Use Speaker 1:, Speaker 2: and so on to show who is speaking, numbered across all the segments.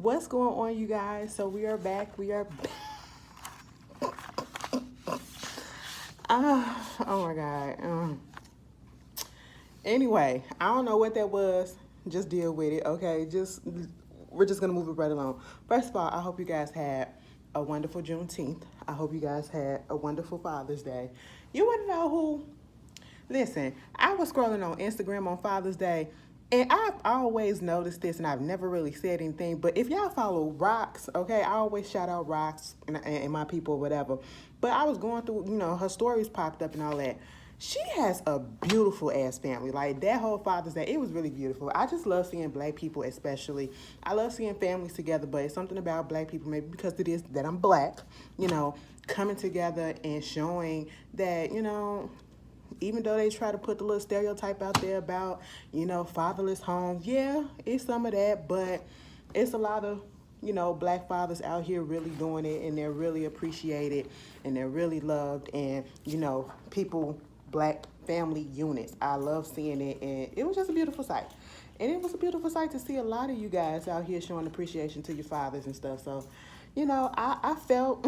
Speaker 1: What's going on, you guys? So we are back. Oh my God. Anyway, I don't know what that was. Just deal with it, okay? We're just gonna move it right along. First of all, I hope you guys had a wonderful Juneteenth. I hope you guys had a wonderful Father's Day. You wanna know who? Listen, I was scrolling on Instagram on Father's Day, and I've always noticed this, and I've never really said anything, but if y'all follow Rocks, okay, I always shout out Rocks and my people or whatever, but I was going through, her stories popped up and all that. She has a beautiful ass family. Like, that whole Father's Day, it was really beautiful. I just love seeing black people, especially. I love seeing families together, but it's something about black people, maybe because it is that I'm black, coming together and showing that, even though they try to put the little stereotype out there about, fatherless homes, yeah, it's some of that, but it's a lot of, black fathers out here really doing it, and they're really appreciated, and they're really loved, and, people, black family units. I love seeing it, and it was just a beautiful sight. And it was a beautiful sight to see a lot of you guys out here showing appreciation to your fathers and stuff. So, I felt,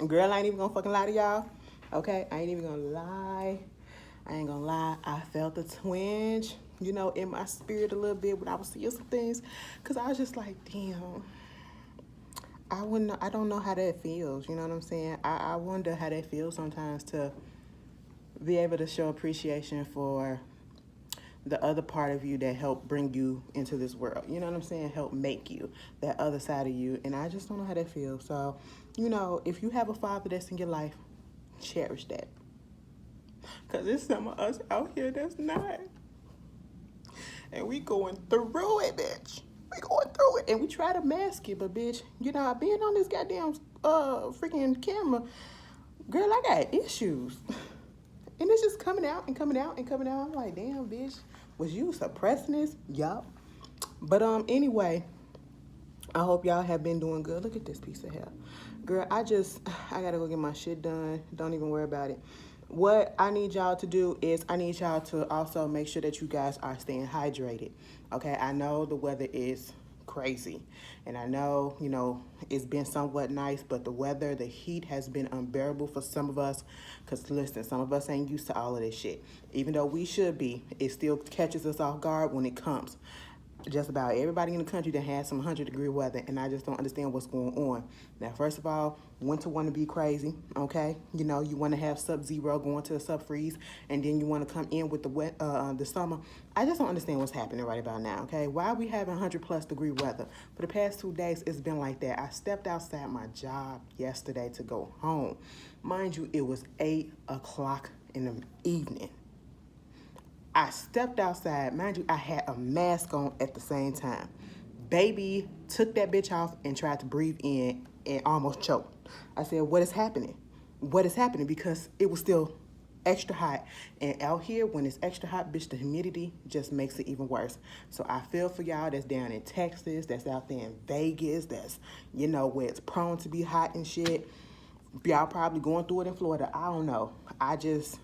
Speaker 1: girl, I ain't even gonna fucking lie to y'all. Okay, I ain't even gonna lie. I ain't gonna lie. I felt a twinge, in my spirit a little bit when I was seeing some things. Because I was just like, damn, I don't know how that feels. You know what I'm saying? I wonder how that feels sometimes to be able to show appreciation for the other part of you that helped bring you into this world. You know what I'm saying? Help make you, that other side of you. And I just don't know how that feels. So, if you have a father that's in your life, cherish that, because there's some of us out here that's not, and we going through it, bitch. We going through it, and we try to mask it, but bitch, being on this goddamn freaking camera, girl, I got issues, and it's just coming out and coming out and coming out. I'm like, damn, bitch, was you suppressing this? Yup. But anyway, I hope y'all have been doing good. Look at this piece of hair. Girl, I gotta go get my shit done. Don't even worry about it. What I need y'all to do is I need y'all to also make sure that you guys are staying hydrated. Okay, I know the weather is crazy. And I know, it's been somewhat nice, but the heat has been unbearable for some of us. Because listen, some of us ain't used to all of this shit. Even though we should be, it still catches us off guard when it comes. Just about everybody in the country that has some 100-degree weather, and I just don't understand what's going on. Now, first of all, winter want to be crazy, okay? You want to have sub-zero going to a sub-freeze, and then you want to come in with the summer. I just don't understand what's happening right about now, okay? Why are we having 100-plus degree weather? For the past 2 days, it's been like that. I stepped outside my job yesterday to go home. Mind you, it was 8 o'clock in the evening. I stepped outside. Mind you, I had a mask on at the same time. Baby took that bitch off and tried to breathe in and almost choked. I said, what is happening? What is happening? Because it was still extra hot. And out here, when it's extra hot, bitch, the humidity just makes it even worse. So I feel for y'all that's down in Texas, that's out there in Vegas, that's, where it's prone to be hot and shit. Y'all probably going through it in Florida. I don't know. I just...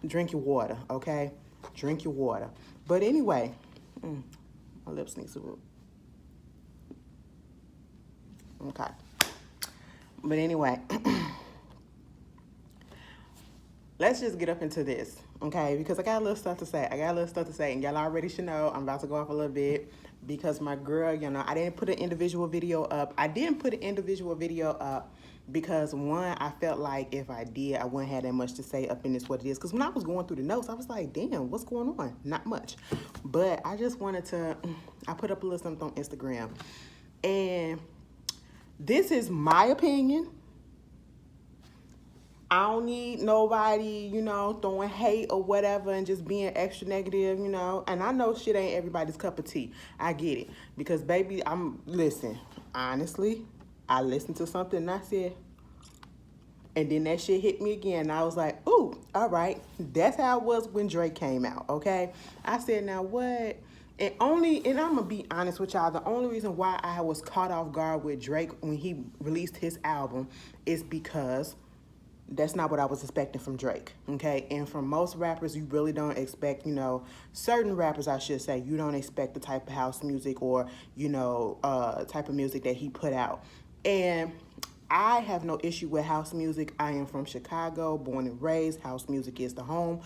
Speaker 1: Drink your water, okay? Drink your water. But anyway, my lips need some. Okay. But anyway, let's just get up into this, okay? Because I got a little stuff to say. And y'all already should know I'm about to go off a little bit because my girl, I didn't put an individual video up. Because one, I felt like if I did, I wouldn't have that much to say up in this what it is. Because when I was going through the notes, I was like, damn, what's going on? Not much. But I just wanted to, I put up a little something on Instagram. And this is my opinion. I don't need nobody, throwing hate or whatever and just being extra negative, And I know shit ain't everybody's cup of tea. I get it. Because, baby, listen, honestly, I listened to something and I said, and then that shit hit me again. And I was like, ooh, all right. That's how it was when Drake came out, okay? I said, now what? And I'm going to be honest with y'all, the only reason why I was caught off guard with Drake when he released his album is because That's not what I was expecting from Drake, okay? And from most rappers, you really don't expect, certain rappers, I should say, you don't expect the type of house music or, type of music that he put out. And I have no issue with house music. I am from Chicago, born and raised. House music is the home.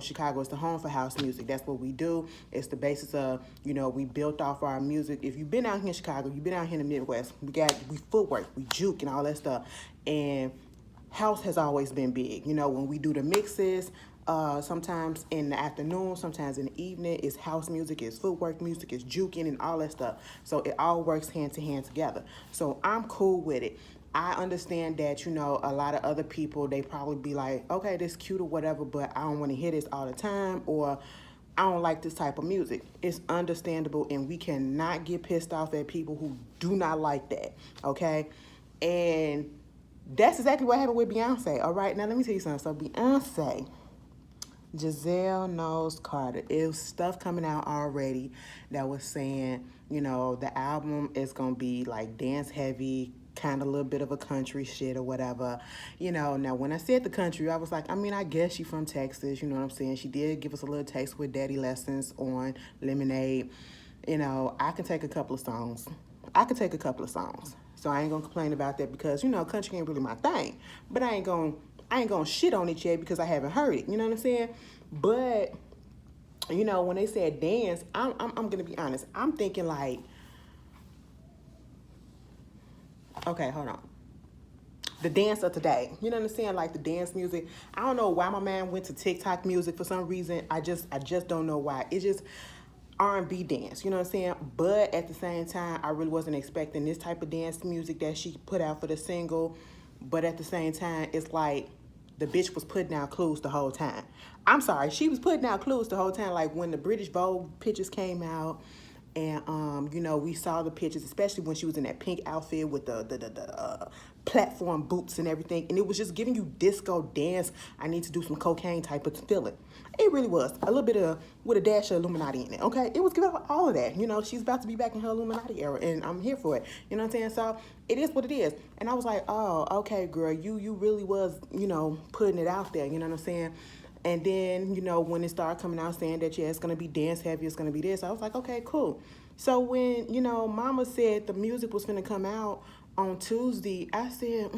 Speaker 1: Chicago is the home for house music. That's what we do. It's the basis of, we built off our music. If you've been out here in Chicago, you've been out here in the Midwest, we footwork, we juke and all that stuff. And house has always been big. When we do the mixes, sometimes in the afternoon, sometimes in the evening, it's house music, it's footwork music, it's juking and all that stuff. So it all works hand to hand together. So I'm cool with it. I understand that, a lot of other people, they probably be like, okay, this cute or whatever, but I don't want to hear this all the time, or I don't like this type of music. It's understandable, and we cannot get pissed off at people who do not like that, okay? And that's exactly what happened with Beyonce, all right? Now, let me tell you something. So Beyonce, Giselle Knowles Carter, it was stuff coming out already that was saying, the album is going to be like dance heavy, kind of a little bit of a country shit or whatever. Now when I said the country, I was like, I guess she from Texas, you know what I'm saying? She did give us a little taste with Daddy Lessons on Lemonade. I can take a couple of songs. So I ain't gonna complain about that because, country ain't really my thing. But I ain't gonna shit on it yet because I haven't heard it. You know what I'm saying? But, when they said dance, I'm gonna be honest. I'm thinking like, okay, hold on. The dance of today. You know what I'm saying? Like the dance music. I don't know why my man went to TikTok music for some reason. I just don't know why. It's just R&B dance, you know what I'm saying? But at the same time, I really wasn't expecting this type of dance music that she put out for the single. But at the same time, it's like the bitch was putting out clues the whole time. I'm sorry, she was putting out clues the whole time. Like when the British Vogue pictures came out, and we saw the pictures, especially when she was in that pink outfit with the platform boots and everything, and it was just giving you disco dance. I need to do some cocaine type of feeling. It really was a little bit of with a dash of Illuminati in it. Okay, it was giving all of that. She's about to be back in her Illuminati era, and I'm here for it. You know what I'm saying? So it is what it is. And I was like, oh, okay, girl, you really was putting it out there. You know what I'm saying? And then, when it started coming out saying that, yeah, it's going to be dance heavy, it's going to be this, I was like, okay, cool. So when, Mama said the music was going to come out on Tuesday, I said,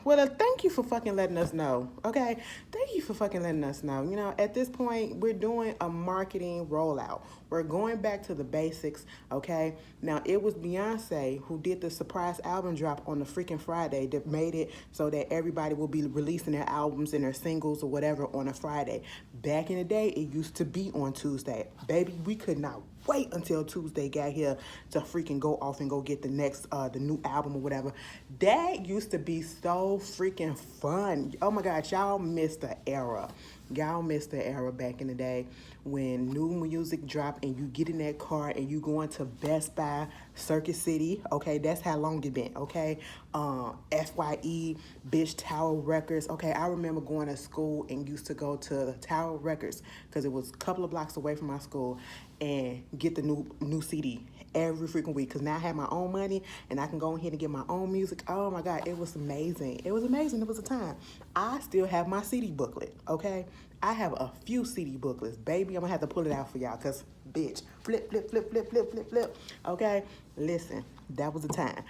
Speaker 1: well, thank you for fucking letting us know, okay? Thank you for fucking letting us know. At this point, we're doing a marketing rollout. We're going back to the basics, okay? Now, it was Beyonce who did the surprise album drop on the freaking Friday that made it so that everybody will be releasing their albums and their singles or whatever on a Friday. Back in the day, it used to be on Tuesday. Baby, we could not wait until Tuesday got here to freaking go off and go get the next, the new album or whatever. That used to be so freaking fun. Oh my God, y'all missed the era. Y'all missed the era back in the day when new music dropped and you get in that car and you going to Best Buy, Circuit City, okay? That's how long it been, okay? FYE, Bitch Tower Records, okay? I remember going to school and used to go to Tower Records because it was a couple of blocks away from my school and get the new CD every freaking week because now I have my own money and I can go ahead and get my own music. Oh my God, it was amazing. It was amazing. It was a time. I still have my CD booklet, okay? I have a few CD booklets. Baby, I'm going to have to pull it out for y'all because, bitch, flip, flip, flip, flip, flip, flip, flip, okay? Listen, that was a time.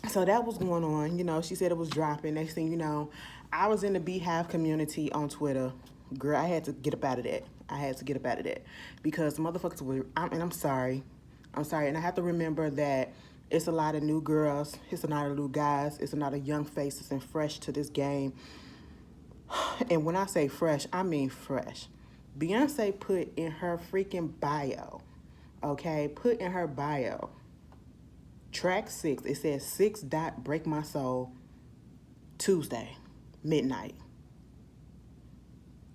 Speaker 1: So that was going on. She said it was dropping. Next thing you know, I was in the Beehive community on Twitter. Girl, I had to get up out of that. Because motherfuckers were, and I'm sorry. And I have to remember that it's a lot of new girls. It's a lot of new guys. It's a lot of young faces and fresh to this game. And when I say fresh, I mean fresh. Beyonce put in her freaking bio, okay? Put in her bio, track 6, it says 6 Break My Soul, Tuesday, midnight.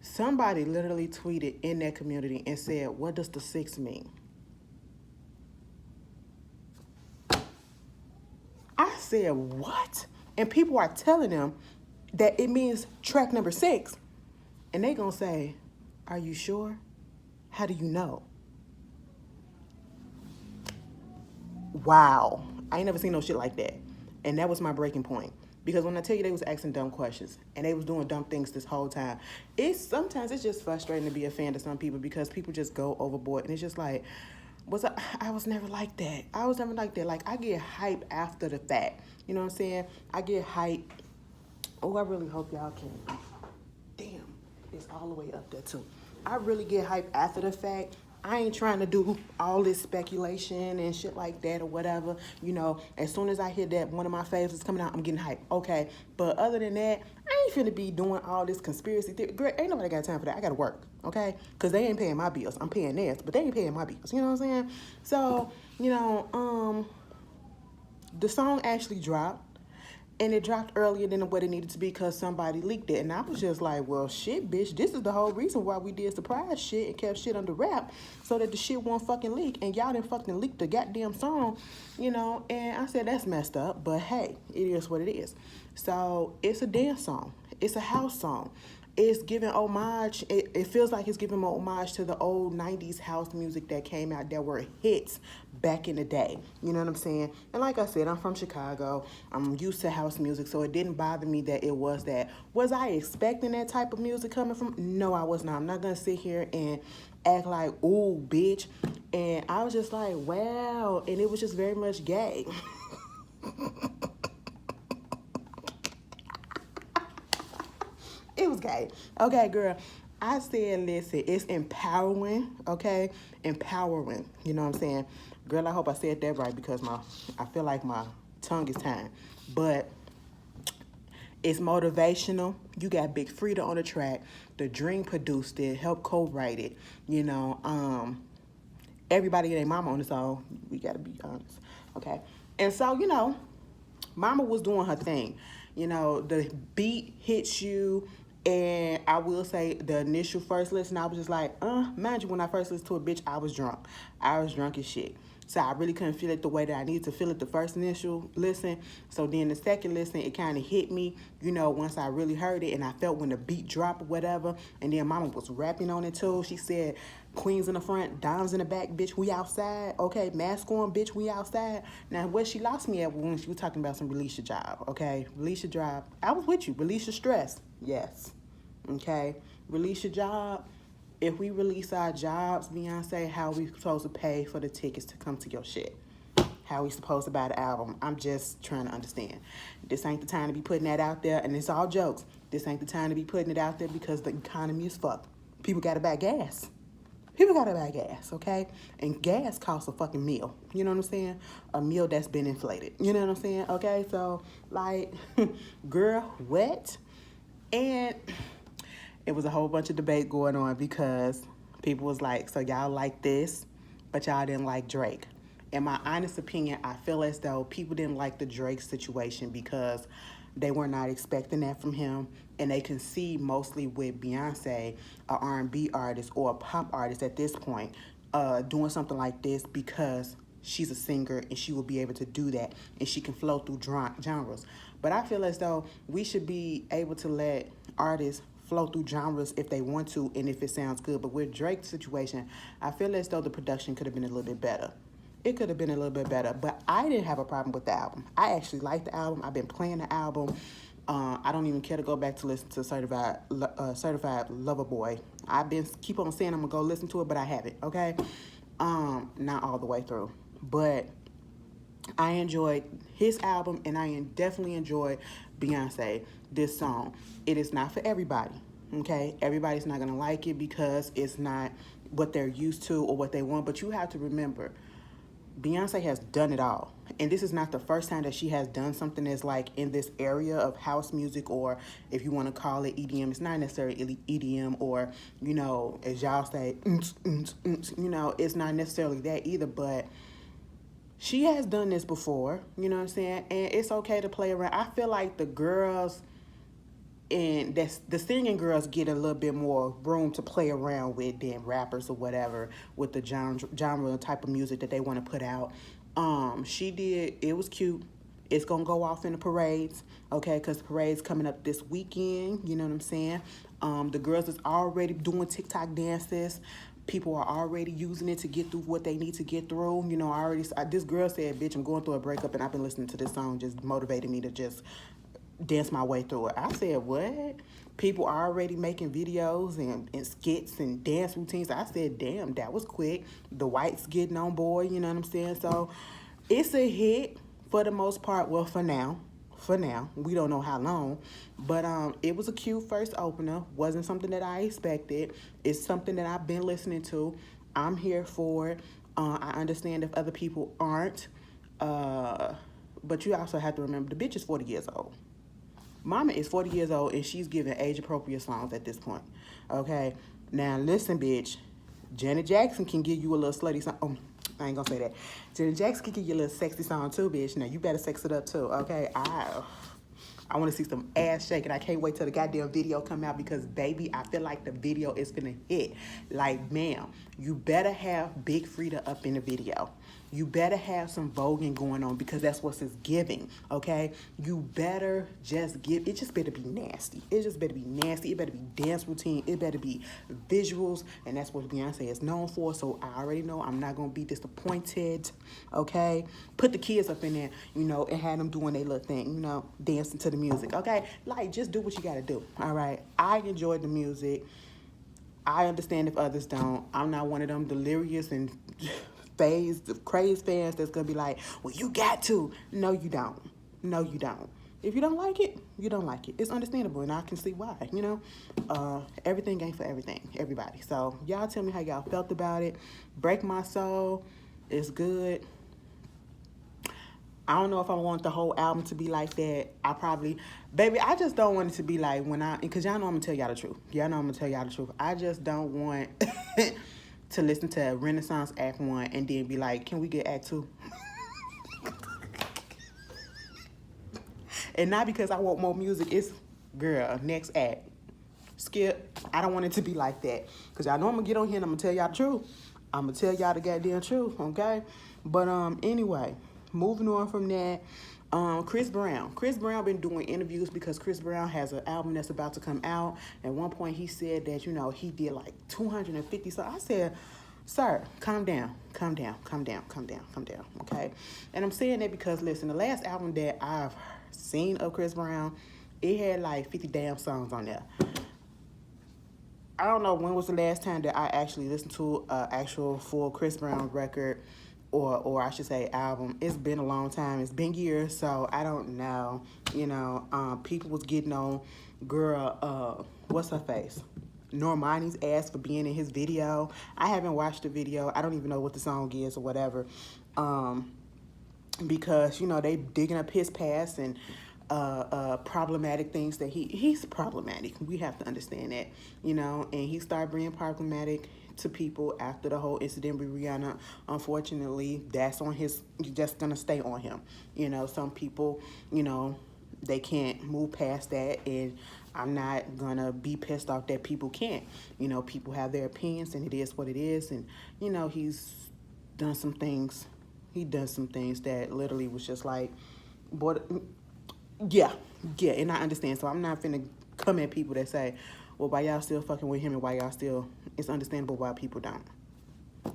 Speaker 1: Somebody literally tweeted in that community and said, what does the 6 mean? I said, what? And people are telling them that it means track number 6. And they gonna say, are you sure? How do you know? Wow. I ain't never seen no shit like that. And that was my breaking point. Because when I tell you they was asking dumb questions and they was doing dumb things this whole time, sometimes it's just frustrating to be a fan to some people because people just go overboard. And it's just like, I was never like that. I was never like that. Like, I get hype after the fact. You know what I'm saying? I get hype. Oh, I really hope y'all can. Damn, it's all the way up there too. I really get hype after the fact. I ain't trying to do all this speculation and shit like that or whatever. You know, as soon as I hear that one of my faves is coming out, I'm getting hype. Okay. But other than that, I ain't finna be doing all this conspiracy theory. Girl, ain't nobody got time for that. I gotta work. Okay. Because they ain't paying my bills. I'm paying theirs, but they ain't paying my bills. You know what I'm saying? So, you know, the song actually dropped. And it dropped earlier than what it needed to be because somebody leaked it. And I was just like, well, shit, bitch, this is the whole reason why we did surprise shit and kept shit under wrap so that the shit won't fucking leak. And y'all didn't fucking leak the goddamn song, you know. And I said, that's messed up. But hey, it is what it is. So it's a dance song. It's a house song. It's giving homage. It feels like it's giving homage to the old 90s house music that came out that were hits back in the day. You know what I'm saying? And like I said, I'm from Chicago. I'm used to house music, so it didn't bother me that it was that. Was I expecting that type of music coming from? No, I was not. I'm not going to sit here and act like, ooh, bitch. And I was just like, wow. And it was just very much gay. It was gay. Okay, girl. I said, listen, it's empowering, okay? Empowering. You know what I'm saying? Girl, I hope I said that right because I feel like my tongue is tied. But it's motivational. You got Big Frida on the track. The Dream produced it, helped co-write it. You know, everybody and their mama on the song. We got to be honest, okay? And so, you know, mama was doing her thing. You know, the beat hits you. And I will say the initial first listen, I was just like, mind you, when I first listened to a bitch, I was drunk. I was drunk as shit. So I really couldn't feel it the way that I needed to feel it the first initial listen. So then the second listen, it kind of hit me, you know, once I really heard it and I felt when the beat dropped or whatever. And then mama was rapping on it too. She said, queens in the front, dimes in the back, bitch, we outside. Okay, mask on, bitch, we outside. Now, where she lost me at when she was talking about some release your job, okay? Release your job. I was with you. Release your stress. Yes. Okay? Release your job. If we release our jobs, Beyonce, how we supposed to pay for the tickets to come to your shit? How we supposed to buy the album? I'm just trying to understand. This ain't the time to be putting that out there, and it's all jokes. This ain't the time to be putting it out there because the economy is fucked. People gotta buy gas. People gotta buy gas, okay? And gas costs a fucking meal. You know what I'm saying? A meal that's been inflated. You know what I'm saying? Okay, so, like, girl, what? And it was a whole bunch of debate going on because people was like, so y'all like this, but y'all didn't like Drake. In my honest opinion, I feel as though people didn't like the Drake situation because they were not expecting that from him. And they can see mostly with Beyonce, a R&B artist or a pop artist at this point, doing something like this because she's a singer and she will be able to do that and she can flow through genres. But I feel as though we should be able to let artists flow through genres if they want to and if it sounds good. But with Drake's situation, I feel as though the production could have been a little bit better. It could have been a little bit better, but I didn't have a problem with the album. I actually liked the album. I've been playing the album. I don't even care to go back to listen to Certified Lover Boy. I've been keep on saying I'm gonna go listen to it, but I haven't. Okay, not all the way through, but I enjoyed his album, and I definitely enjoyed Beyonce, this song. It is not for everybody, okay? Everybody's not going to like it because it's not what they're used to or what they want, but you have to remember, Beyonce has done it all. And this is not the first time that she has done something that's like in this area of house music, or if you want to call it EDM, it's not necessarily EDM, or, you know, as y'all say, you know, it's not necessarily that either, but she has done this before, you know what I'm saying? And it's okay to play around. I feel like the girls and the singing girls get a little bit more room to play around with than rappers or whatever with the genre type of music that they want to put out. She did, it was cute. It's going to go off in the parades, okay, because the parade's coming up this weekend, you know what I'm saying? The girls is already doing TikTok dances. People are already using it to get through what they need to get through. You know, this girl said, bitch, I'm going through a breakup and I've been listening to this song, just motivated me to just dance my way through it. I said, what? People are already making videos and skits and dance routines. I said, damn, that was quick. The whites getting on board, you know what I'm saying? So it's a hit for the most part. Well, for now. We don't know how long. But it was a cute first opener. Wasn't something that I expected. It's something that I've been listening to. I'm here for it. I understand if other people aren't. But you also have to remember, the bitch is 40 years old. Mama is 40 years old, and she's giving age-appropriate songs at this point. Okay? Now, listen, bitch. Janet Jackson can give you a little slutty song. Oh, I ain't gonna say that. Janet Jackson can give you a little sexy song, too, bitch. Now, you better sex it up, too, okay? I want to see some ass shaking. I can't wait till the goddamn video come out because, baby, I feel like the video is gonna hit. Like, ma'am, you better have Big Frida up in the video. You better have some voguing going on because that's what it's giving, okay? You better just it just better be nasty. It just better be nasty. It better be dance routine. It better be visuals, and that's what Beyonce is known for, so I already know I'm not going to be disappointed, okay? Put the kids up in there, you know, and have them doing their little thing, you know, dancing to the music, okay? Like, just do what you got to do, all right? I enjoyed the music. I understand if others don't. I'm not one of them delirious and crazed fans that's gonna be like, well, you got to. No, you don't. No, you don't. If you don't like it, you don't like it. It's understandable, and I can see why, you know. Everything ain't for everybody. So y'all tell me how y'all felt about it. Break My Soul is good. I don't know if I want the whole album to be like that. I just don't want it to be like because y'all know I'm gonna tell y'all the truth. Y'all know I'm gonna tell y'all the truth. I just don't want to listen to Renaissance Act 1 and then be like, can we get Act 2? And not because I want more music. It's, girl, next act. Skip. I don't want it to be like that. Because y'all know I'm going to get on here and I'm going to tell y'all the truth. I'm going to tell y'all the goddamn truth, okay? But anyway, moving on from that. Chris Brown. Chris Brown been doing interviews because Chris Brown has an album that's about to come out. At one point, he said that, you know, he did like 250. So I said, sir, calm down, okay? And I'm saying that because, listen, the last album that I've seen of Chris Brown, it had like 50 damn songs on there. I don't know when was the last time that I actually listened to an actual full Chris Brown record, or I should say album. It's been a long time. It's been years, so I don't know. You know, people was getting on what's her face? Normani's ass for being in his video. I haven't watched the video. I don't even know what the song is or whatever. Because, you know, they digging up his past and problematic things that he's problematic. We have to understand that, you know, and he started being problematic to people after the whole incident with Rihanna. Unfortunately, that's gonna stay on him. You know, some people, you know, they can't move past that, and I'm not gonna be pissed off that people can't. You know, people have their opinions, and it is what it is. And, you know, he's done some things. He does some things that literally was just like, yeah, and I understand. So I'm not finna come at people that say, well, why y'all still fucking with him and why y'all still, it's understandable why people don't.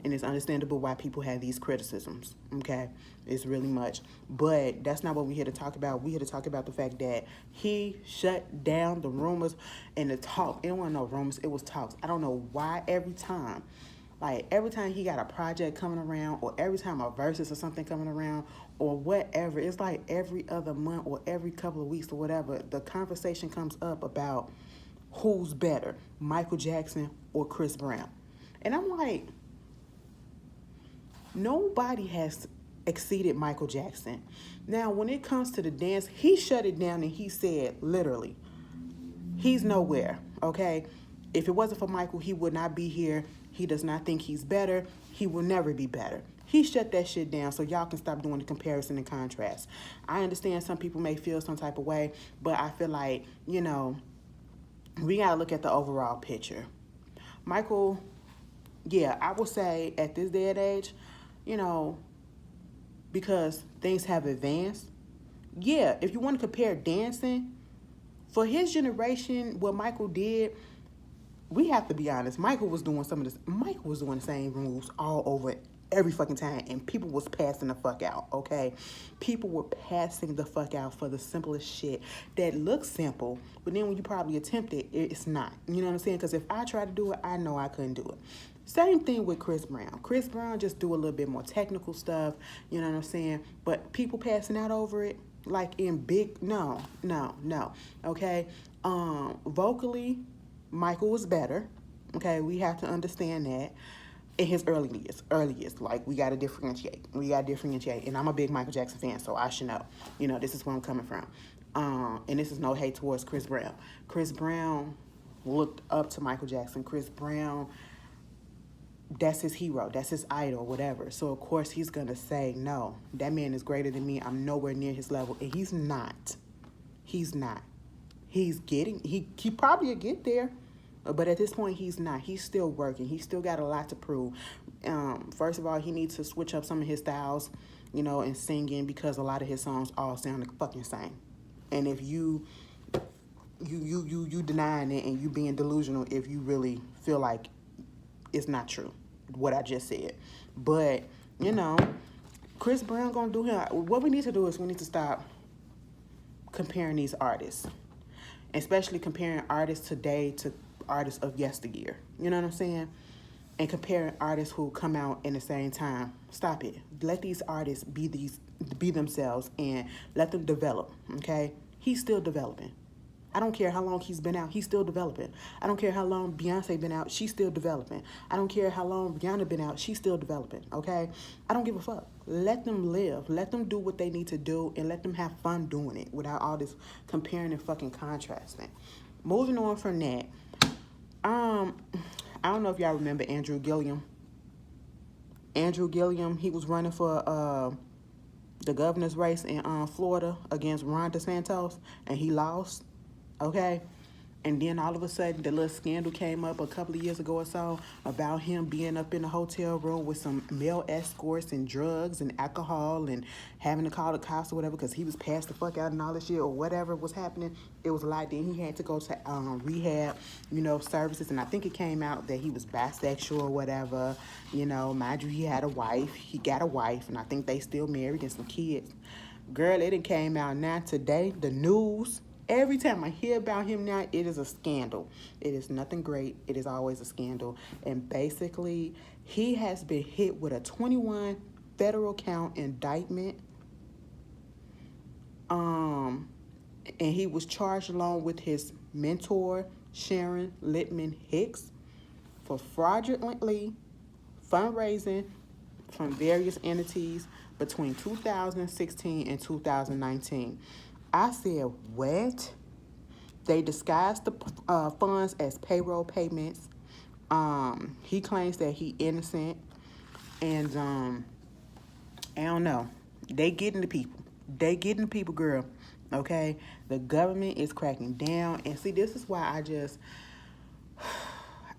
Speaker 1: And it's understandable why people have these criticisms, okay? It's really much. But that's not what we're here to talk about. We're here to talk about the fact that he shut down the rumors and the talk. It wasn't no rumors, it was talks. I don't know why every time he got a project coming around, or every time a Versuz or something coming around, or whatever, it's like every other month or every couple of weeks or whatever, the conversation comes up about who's better, Michael Jackson or Chris Brown. And I'm like, nobody has exceeded Michael Jackson. Now, when it comes to the dance, he shut it down and he said, literally, he's nowhere, okay? If it wasn't for Michael, he would not be here. He does not think he's better. He will never be better. He shut that shit down so y'all can stop doing the comparison and contrast. I understand some people may feel some type of way, but I feel like, you know, we gotta look at the overall picture. Michael, yeah, I will say at this day and age, you know, because things have advanced, yeah, if you want to compare dancing, for his generation, what Michael did we have to be honest. Michael was doing Michael was doing the same moves all over every fucking time, and people was passing the fuck out, okay? People were passing the fuck out for the simplest shit that looks simple, but then when you probably attempt it, it's not. You know what I'm saying? Because if I tried to do it, I know I couldn't do it. Same thing with Chris Brown. Chris Brown just do a little bit more technical stuff, you know what I'm saying? But people passing out over it, like in big, no, okay? Vocally, Michael was better, okay? We have to understand that. In his earliest, like, we gotta differentiate. And I'm a big Michael Jackson fan, so I should know. You know, this is where I'm coming from. And this is no hate towards Chris Brown. Chris Brown looked up to Michael Jackson. Chris Brown, that's his hero, that's his idol, whatever. So of course he's gonna say, no, that man is greater than me. I'm nowhere near his level. And he's not. He probably will get there. But at this point, he's not. He's still working. He's still got a lot to prove. First of all, he needs to switch up some of his styles, you know, and singing, because a lot of his songs all sound the fucking same. And if you denying it and you being delusional if you really feel like it's not true, what I just said. But, you know, Chris Brown gonna do him. What we need to do is we need to stop comparing these artists, especially comparing artists today to artists of yesteryear. You know what I'm saying? And comparing artists who come out in the same time. Stop it. Let these artists be themselves and let them develop, okay? He's still developing. I don't care how long he's been out, he's still developing. I don't care how long Beyonce been out, she's still developing. I don't care how long Rihanna been out, she's still developing, okay? I don't give a fuck. Let them live. Let them do what they need to do, and let them have fun doing it without all this comparing and fucking contrasting. Moving on from that, I don't know if y'all remember Andrew Gilliam. Andrew Gilliam, he was running for the governor's race in Florida against Ron DeSantis, and he lost, okay? And then all of a sudden, the little scandal came up a couple of years ago or so about him being up in a hotel room with some male escorts and drugs and alcohol and having to call the cops or whatever because he was passed the fuck out and all this shit or whatever was happening. It was a lot. Then he had to go to rehab, you know, services. And I think it came out that he was bisexual or whatever. You know, mind you, he had a wife. He got a wife, and I think they still married and some kids. Girl, it done came out now today. The news. Every time I hear about him now, it is a scandal. It is nothing great. It is always a scandal. And basically, he has been hit with a 21 federal count indictment. And he was charged along with his mentor, Sharon Littman Hicks, for fraudulently fundraising from various entities between 2016 and 2019. I said, what? They disguised the funds as payroll payments. He claims that he innocent. And I don't know. They getting the people, girl. Okay? The government is cracking down. And see, this is why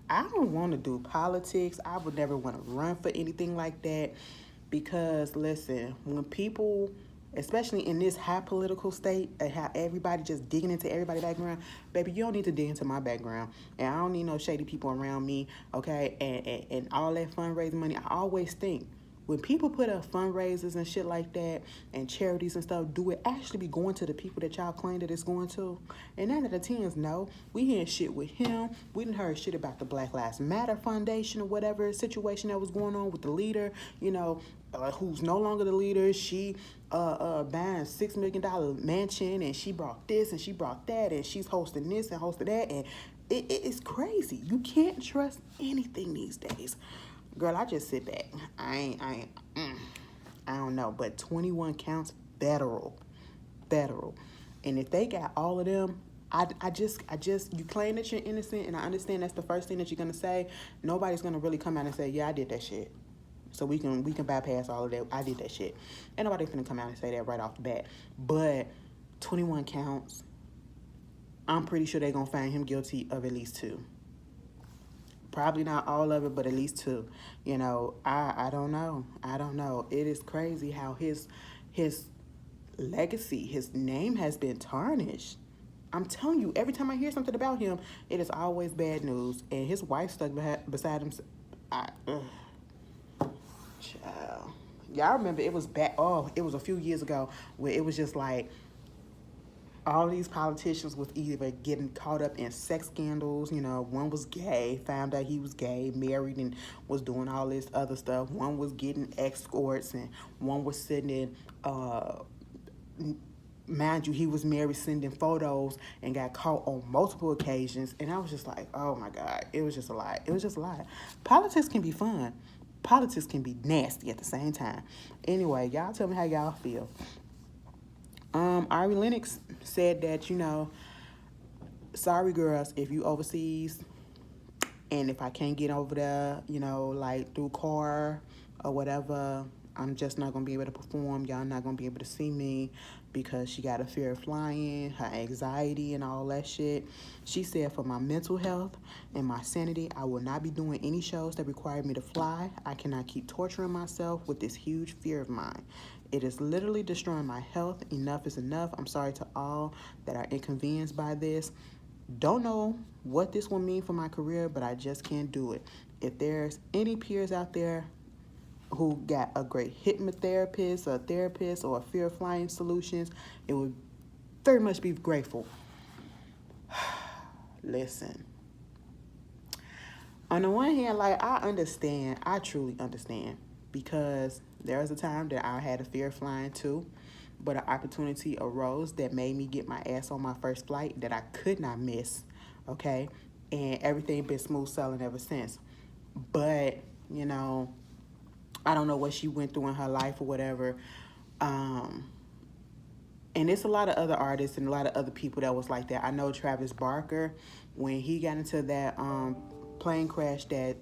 Speaker 1: I don't want to do politics. I would never want to run for anything like that. Because, listen, when people, especially in this high political state, and how everybody just digging into everybody's background, baby, you don't need to dig into my background. And I don't need no shady people around me, okay? And all that fundraising money, I always think, when people put up fundraisers and shit like that, and charities and stuff, do it actually be going to the people that y'all claim that it's going to? And 9 out of 10 is no. We hearing shit with him. We done heard shit about the Black Lives Matter Foundation or whatever situation that was going on with the leader, you know, who's no longer the leader. She buying $6 million mansion, and she brought this and she brought that, and she's hosting this and hosting that, and it's crazy. You can't trust anything these days. Girl, I just sit back. I don't know, but 21 counts federal. And if they got all of them, I just, you claim that you're innocent, and I understand that's the first thing that you're gonna say. Nobody's gonna really come out and say, yeah, I did that shit. So we can bypass all of that. I did that shit. Ain't nobody finna come out and say that right off the bat. But 21 counts, I'm pretty sure they're gonna find him guilty of at least 2. Probably not all of it, but at least 2. You know, I don't know. It is crazy how his legacy, his name has been tarnished. I'm telling you, every time I hear something about him, it is always bad news. And his wife stuck beside him. Child. Y'all remember it was back, oh, it was a few years ago where it was just like all these politicians was either getting caught up in sex scandals. You know, one was gay, found out he was gay, married, and was doing all this other stuff. One was getting escorts, and one was sending, mind you, he was married, sending photos, and got caught on multiple occasions. And I was just like, oh my God, it was just a lot. It was just a lot. Politics can be fun. Politics can be nasty at the same time. Anyway, y'all tell me how y'all feel. Ari Lennox said that, you know, sorry girls, if you overseas and if I can't get over there, you know, like through car or whatever, I'm just not going to be able to perform. Y'all not going to be able to see me because she got a fear of flying, her anxiety and all that shit. She said for my mental health and my sanity, I will not be doing any shows that require me to fly. I cannot keep torturing myself with this huge fear of mine. It is literally destroying my health. Enough is enough. I'm sorry to all that are inconvenienced by this. Don't know what this will mean for my career, but I just can't do it. If there's any peers out there who got a great hypnotherapist, or a therapist, or a fear of flying solutions, it would very much be grateful. Listen. On the one hand, like, I understand. I truly understand. Because there was a time that I had a fear of flying too, but an opportunity arose that made me get my ass on my first flight that I could not miss, okay? And everything been smooth sailing ever since. But, you know, I don't know what she went through in her life or whatever. And it's a lot of other artists and a lot of other people that was like that. I know Travis Barker, when he got into that plane crash that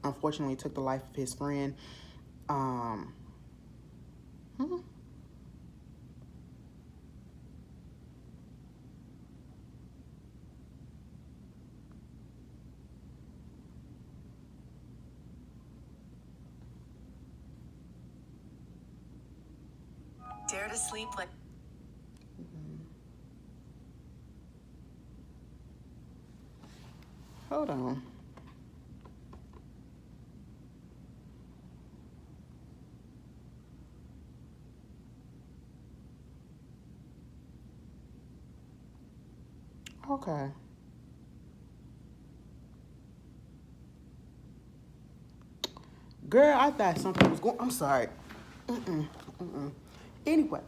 Speaker 1: unfortunately took the life of his friend,
Speaker 2: Dare to sleep like...
Speaker 1: Hold on. Okay. Girl, I thought something was going... I'm sorry. Anyway.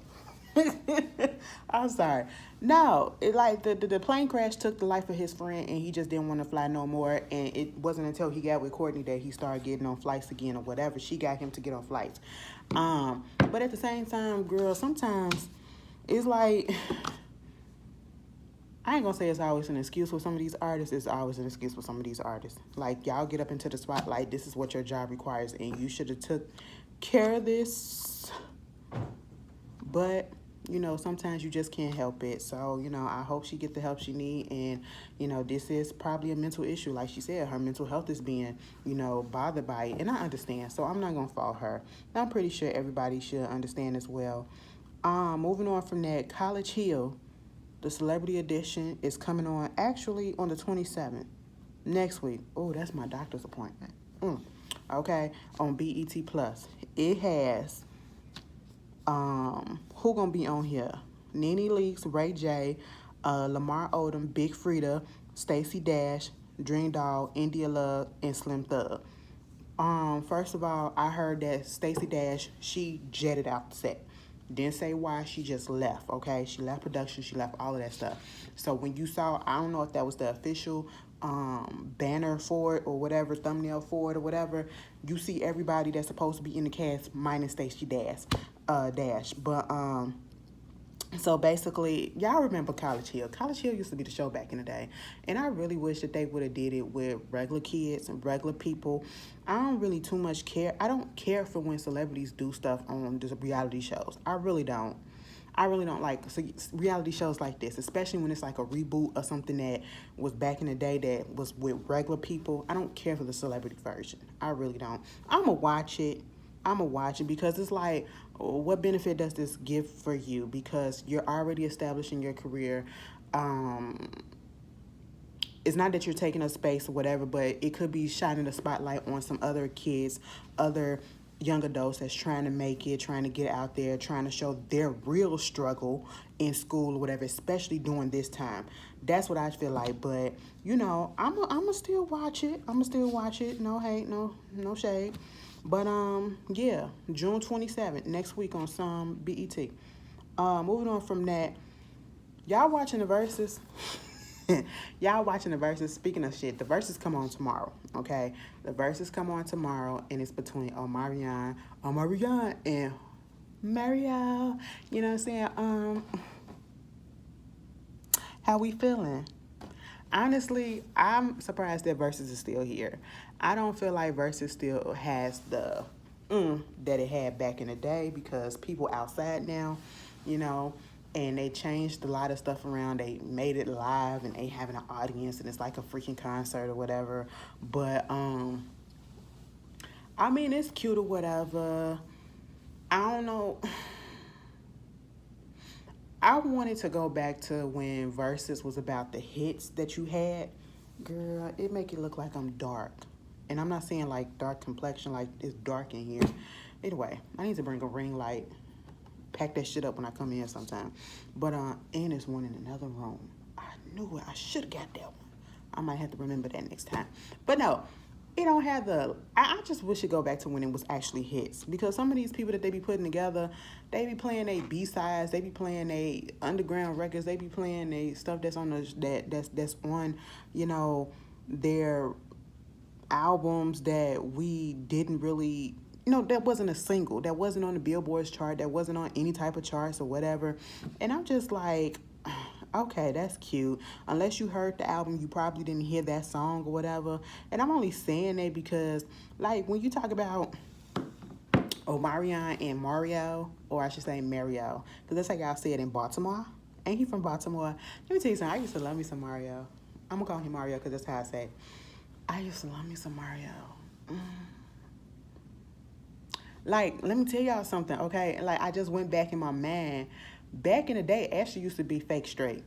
Speaker 1: I'm sorry. No, it like the plane crash took the life of his friend, and he just didn't want to fly no more. And it wasn't until he got with Courtney that he started getting on flights again or whatever. She got him to get on flights. But at the same time, girl, sometimes it's like... I ain't gonna say it's always an excuse for some of these artists. It's always an excuse for some of these artists. Like, y'all get up into the spotlight. This is what your job requires, and you should have took care of this. But, you know, sometimes you just can't help it. So, you know, I hope she get the help she need. And, you know, this is probably a mental issue. Like she said, her mental health is being, you know, bothered by it. And I understand. So I'm not gonna fault her. I'm pretty sure everybody should understand as well. Moving on from that, College Hill. The Celebrity Edition is coming on actually on the 27th, next week. Oh, that's my doctor's appointment. Okay, on BET Plus. It has, who gonna be on here? Nene Leakes, Ray J, Lamar Odom, Big Frida, Stacey Dash, Dream Doll, India Love, and Slim Thug. First of all, I heard that Stacey Dash, she jetted out the set. Didn't say why, she just left, okay? She left production, she left all of that stuff. So when you saw, I don't know if that was the official banner for it or whatever, thumbnail for it or whatever, you see everybody that's supposed to be in the cast minus Stacey Dash. But, so basically, y'all remember College Hill. College Hill used to be the show back in the day. And I really wish that they would have did it with regular kids and regular people. I don't really too much care. I don't care for when celebrities do stuff on the reality shows. I really don't. I really don't like reality shows like this, especially when it's like a reboot or something that was back in the day that was with regular people. I don't care for the celebrity version. I really don't. I'm going to watch it. Because it's like, what benefit does this give for you? Because you're already establishing your career. um, it's not that you're taking up space or whatever, but it could be shining a spotlight on some other kids, other young adults that's trying to make it, trying to get out there, trying to show their real struggle in school or whatever, especially during this time. That's what I feel like. But, you know, I'm still watch it. I'm still watch it. No hate, no shade. But, yeah, June 27th, next week on some BET. Moving on from that, y'all watching the Versuz? Y'all watching the Versuz. Speaking of shit, the Versuz come on tomorrow, okay? The Versuz come on tomorrow, and it's between Omarion and Mario. You know what I'm saying? How we feeling? Honestly, I'm surprised that Versuz is still here. I don't feel like Versuz still has the that it had back in the day, because people outside now, you know, and they changed a lot of stuff around. They made it live, and they having an audience, and it's like a freaking concert or whatever. But I mean, it's cute or whatever. I don't know. I wanted to go back to when Versuz was about the hits that you had. Girl, it make it look like I'm dark. And I'm not saying like dark complexion, like it's dark in here. Anyway, I need to bring a ring light. Pack that shit up when I come in sometime. But and there's one in another room. I knew it. I should have got that one. I might have to remember that next time. But no, it don't have the... I just wish it go back to when it was actually hits. Because some of these people that they be putting together, they be playing they B-sides, they be playing they underground records, they be playing they stuff that's on the that's on, you know, their albums that we didn't really... You know, that wasn't a single. That wasn't on the Billboard's chart. That wasn't on any type of charts or whatever. And I'm just like, okay, that's cute. Unless you heard the album, you probably didn't hear that song or whatever. And I'm only saying that because, like, when you talk about Omarion and Mario, or I should say Mario, because that's how y'all say it in Baltimore. Ain't he from Baltimore? Let me tell you something. I used to love me some Mario. I'm going to call him Mario because that's how I say it. I used to love me some Mario. Like, let me tell y'all something, okay? Like, I just went back in my mind. Back in the day, Ashley used to be fake straight.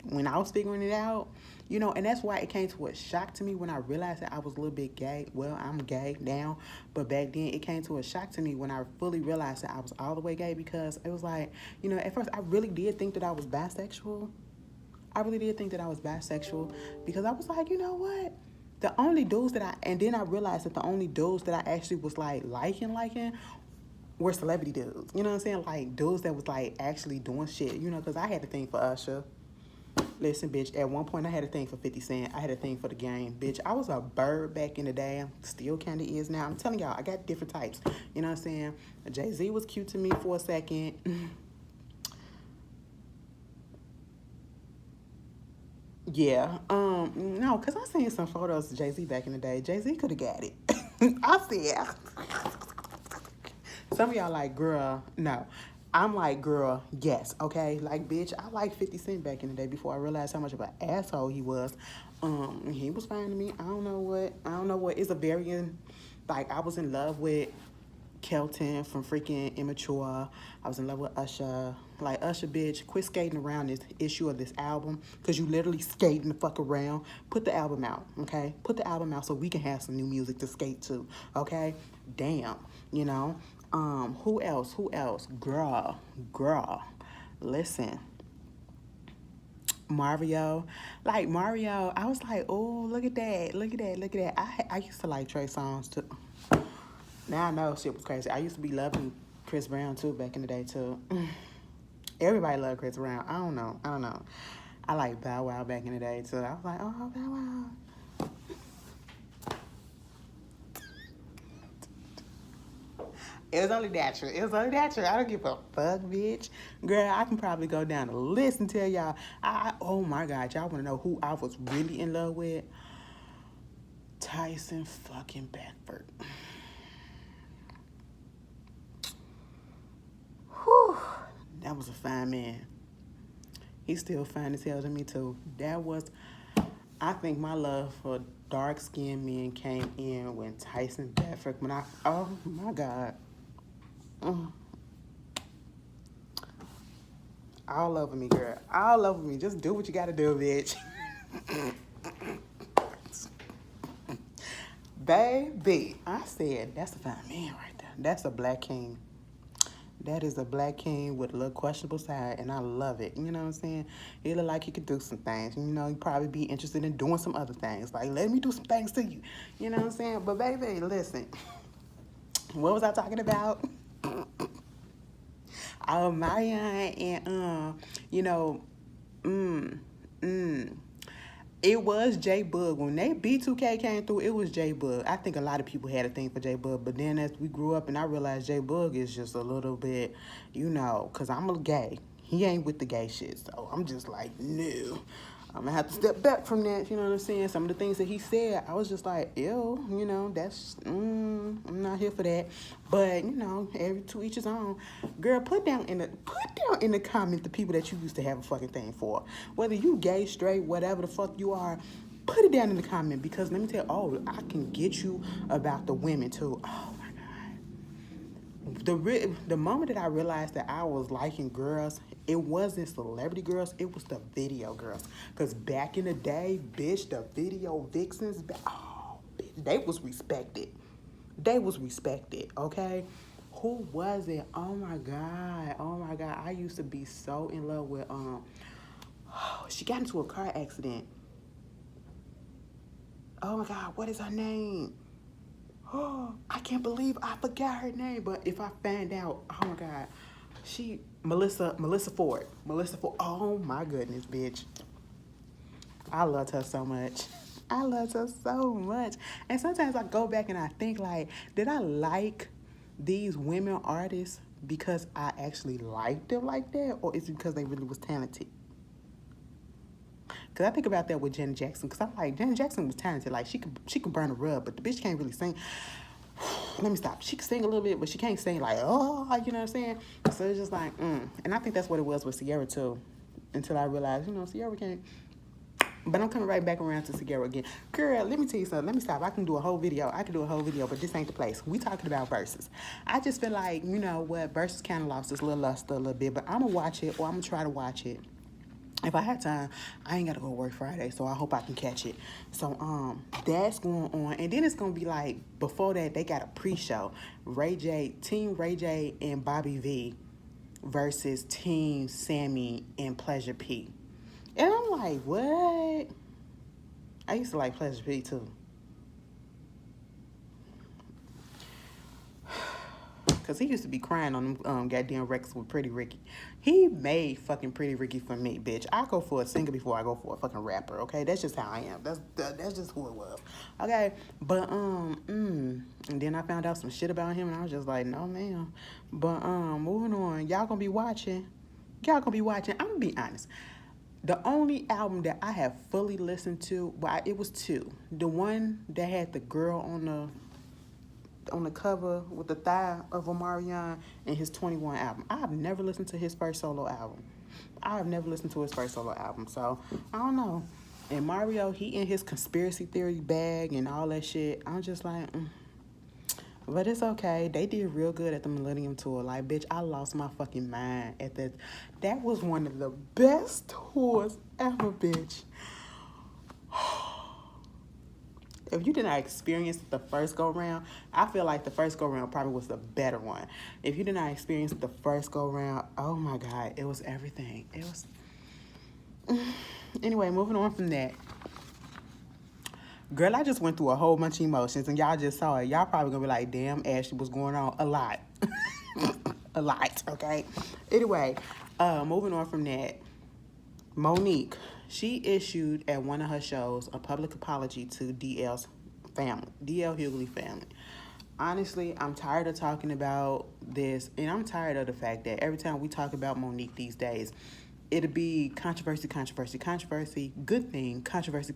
Speaker 1: When I was figuring it out, you know, and that's why it came to a shock to me when I realized that I was a little bit gay. Well, I'm gay now, but back then it came to a shock to me when I fully realized that I was all the way gay, because it was like, you know, at first I really did think that I was bisexual. I really did think that I was bisexual, because I was like, you know what? The only dudes that and then I realized that the only dudes that I actually was like liking were celebrity dudes. You know what I'm saying? Like dudes that was like actually doing shit, you know, because I had a thing for Usher. Listen, bitch, at one point I had a thing for 50 Cent. I had a thing for the Game. Bitch, I was a bird back in the day. I'm still kind of is now. I'm telling y'all, I got different types. You know what I'm saying? Jay-Z was cute to me for a second. Yeah, no, because I seen some photos of Jay-Z back in the day. Jay-Z could have got it. I said, some of y'all like, girl, no. I'm like, girl, yes, okay? Like, bitch, I liked 50 Cent back in the day before I realized how much of an asshole he was. He was fine to me. I don't know what. It's a varying, like, I was in love with Kelton from freaking Immature. I was in love with Usher. Like, Usher, bitch, quit skating around this issue of this album, because you literally skating the fuck around. Put the album out, okay? Put the album out so we can have some new music to skate to, okay? Damn, you know? Who else? Girl. Listen. Mario. Like, Mario, I was like, oh, look at that. I used to like Trey Songz, too. Now I know shit was crazy. I used to be loving Chris Brown too back in the day too. Everybody loved Chris Brown. I don't know. I like Bow Wow back in the day too. I was like, oh, Bow Wow. It was only natural. I don't give a fuck, bitch. Girl, I can probably go down the list and tell y'all. Oh my God, y'all want to know who I was really in love with? Tyson fucking Beckford. Whew, that was a fine man. He's still fine as hell to me too. I think my love for dark-skinned men came in when Tyson Beckford, oh my God. All over me, girl. All over me. Just do what you gotta do, bitch. Baby, I said, that's a fine man right there. That's a black king. That is a black king with a little questionable side, and I love it. You know what I'm saying? He look like he could do some things. You know, he probably be interested in doing some other things. Like, let me do some things to you. You know what I'm saying? But baby, listen. What was I talking about? Marion and you know, it was J Bug. When they B2K came through, it was J Bug. I think a lot of people had a thing for J Bug, but then as we grew up and I realized J Bug is just a little bit, you know, because I'm a gay. He ain't with the gay shit, so I'm just like, no. I'm gonna have to step back from that, you know what I'm saying? Some of the things that he said, I was just like, ew, you know, that's, I'm not here for that. But, you know, every to each his own. Girl, put down in the comment the people that you used to have a fucking thing for. Whether you gay, straight, whatever the fuck you are, put it down in the comment, because let me tell you, oh, I can get you about the women too. Oh my God. The moment that I realized that I was liking girls, it wasn't celebrity girls, it was the video girls. Because back in the day, bitch, the video vixens, oh, bitch, they was respected. They was respected, okay? Who was it? Oh my God. Oh my God. I used to be so in love with, she got into a car accident. Oh my God, what is her name? Oh, I can't believe I forgot her name. But if I find out, oh my God, Melissa Ford. Melissa Ford. Oh my goodness, bitch. I loved her so much. I loved her so much. And sometimes I go back and I think, like, did I like these women artists because I actually liked them like that? Or is it because they really was talented? Because I think about that with Janet Jackson. Because I'm like, Janet Jackson was talented. Like, she could burn a rub, but the bitch can't really sing. Let me stop. She can sing a little bit, but she can't sing like, oh, you know what I'm saying? So it's just like, And I think that's what it was with Sierra, too. Until I realized, you know, Sierra can't. But I'm coming right back around to Sierra again. Girl, let me tell you something. Let me stop. I can do a whole video, but this ain't the place. We talking about Versuz. I just feel like, you know what, Versuz kind of lost its little luster a little bit, but I'm going to watch it, or I'm going to try to watch it. If I had time, I ain't got to go to work Friday, so I hope I can catch it. So, that's going on. And then it's going to be like, before that, they got a pre-show. Team Ray J and Bobby V versus Team Sammy and Pleasure P. And I'm like, what? I used to like Pleasure P, too. Because he used to be crying on them goddamn records with Pretty Ricky. He made fucking Pretty Ricky for me, bitch. I go for a singer before I go for a fucking rapper, okay? That's just how I am. That's just who it was, okay? But, and then I found out some shit about him, and I was just like, no, ma'am. But, moving on. Y'all gonna be watching. I'm gonna be honest. The only album that I have fully listened to, well, it was two. The one that had the girl on the cover with the thigh of Omarion, and his 21 album. I have never listened to his first solo album. So I don't know. And Mario, he in his conspiracy theory bag and all that shit. I'm just like, But it's okay. They did real good at the Millennium Tour. Like, bitch, I lost my fucking mind at that. That was one of the best tours ever, bitch. If you did not experience the first go-round, I feel like the first go-round probably was the better one. If you did not experience the first go-round, oh my God, it was everything. It was... Anyway, moving on from that. Girl, I just went through a whole bunch of emotions, and y'all just saw it. Y'all probably gonna be like, damn, Ashley, what's going on? A lot. A lot, okay? Anyway, moving on from that. Monique, she issued at one of her shows a public apology to DL's family, DL Hughley family. Honestly, I'm tired of talking about this, and I'm tired of the fact that every time we talk about Monique these days, it'll be controversy, good thing, controversy.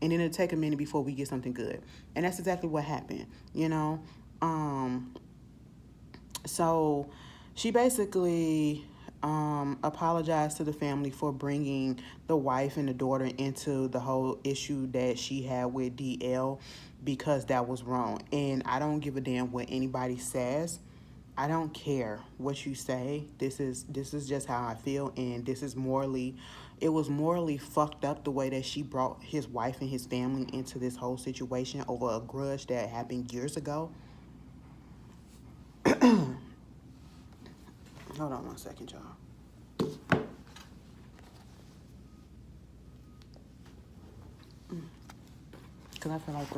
Speaker 1: And then it'll take a minute before we get something good. And that's exactly what happened, you know? So she basically apologized to the family for bringing the wife and the daughter into the whole issue that she had with DL, because that was wrong. And I don't give a damn what anybody says. I don't care what you say. This is just how I feel, and this is morally, it was morally fucked up the way that she brought his wife and his family into this whole situation over a grudge that happened years ago. Hold on one second, y'all. Cause I feel like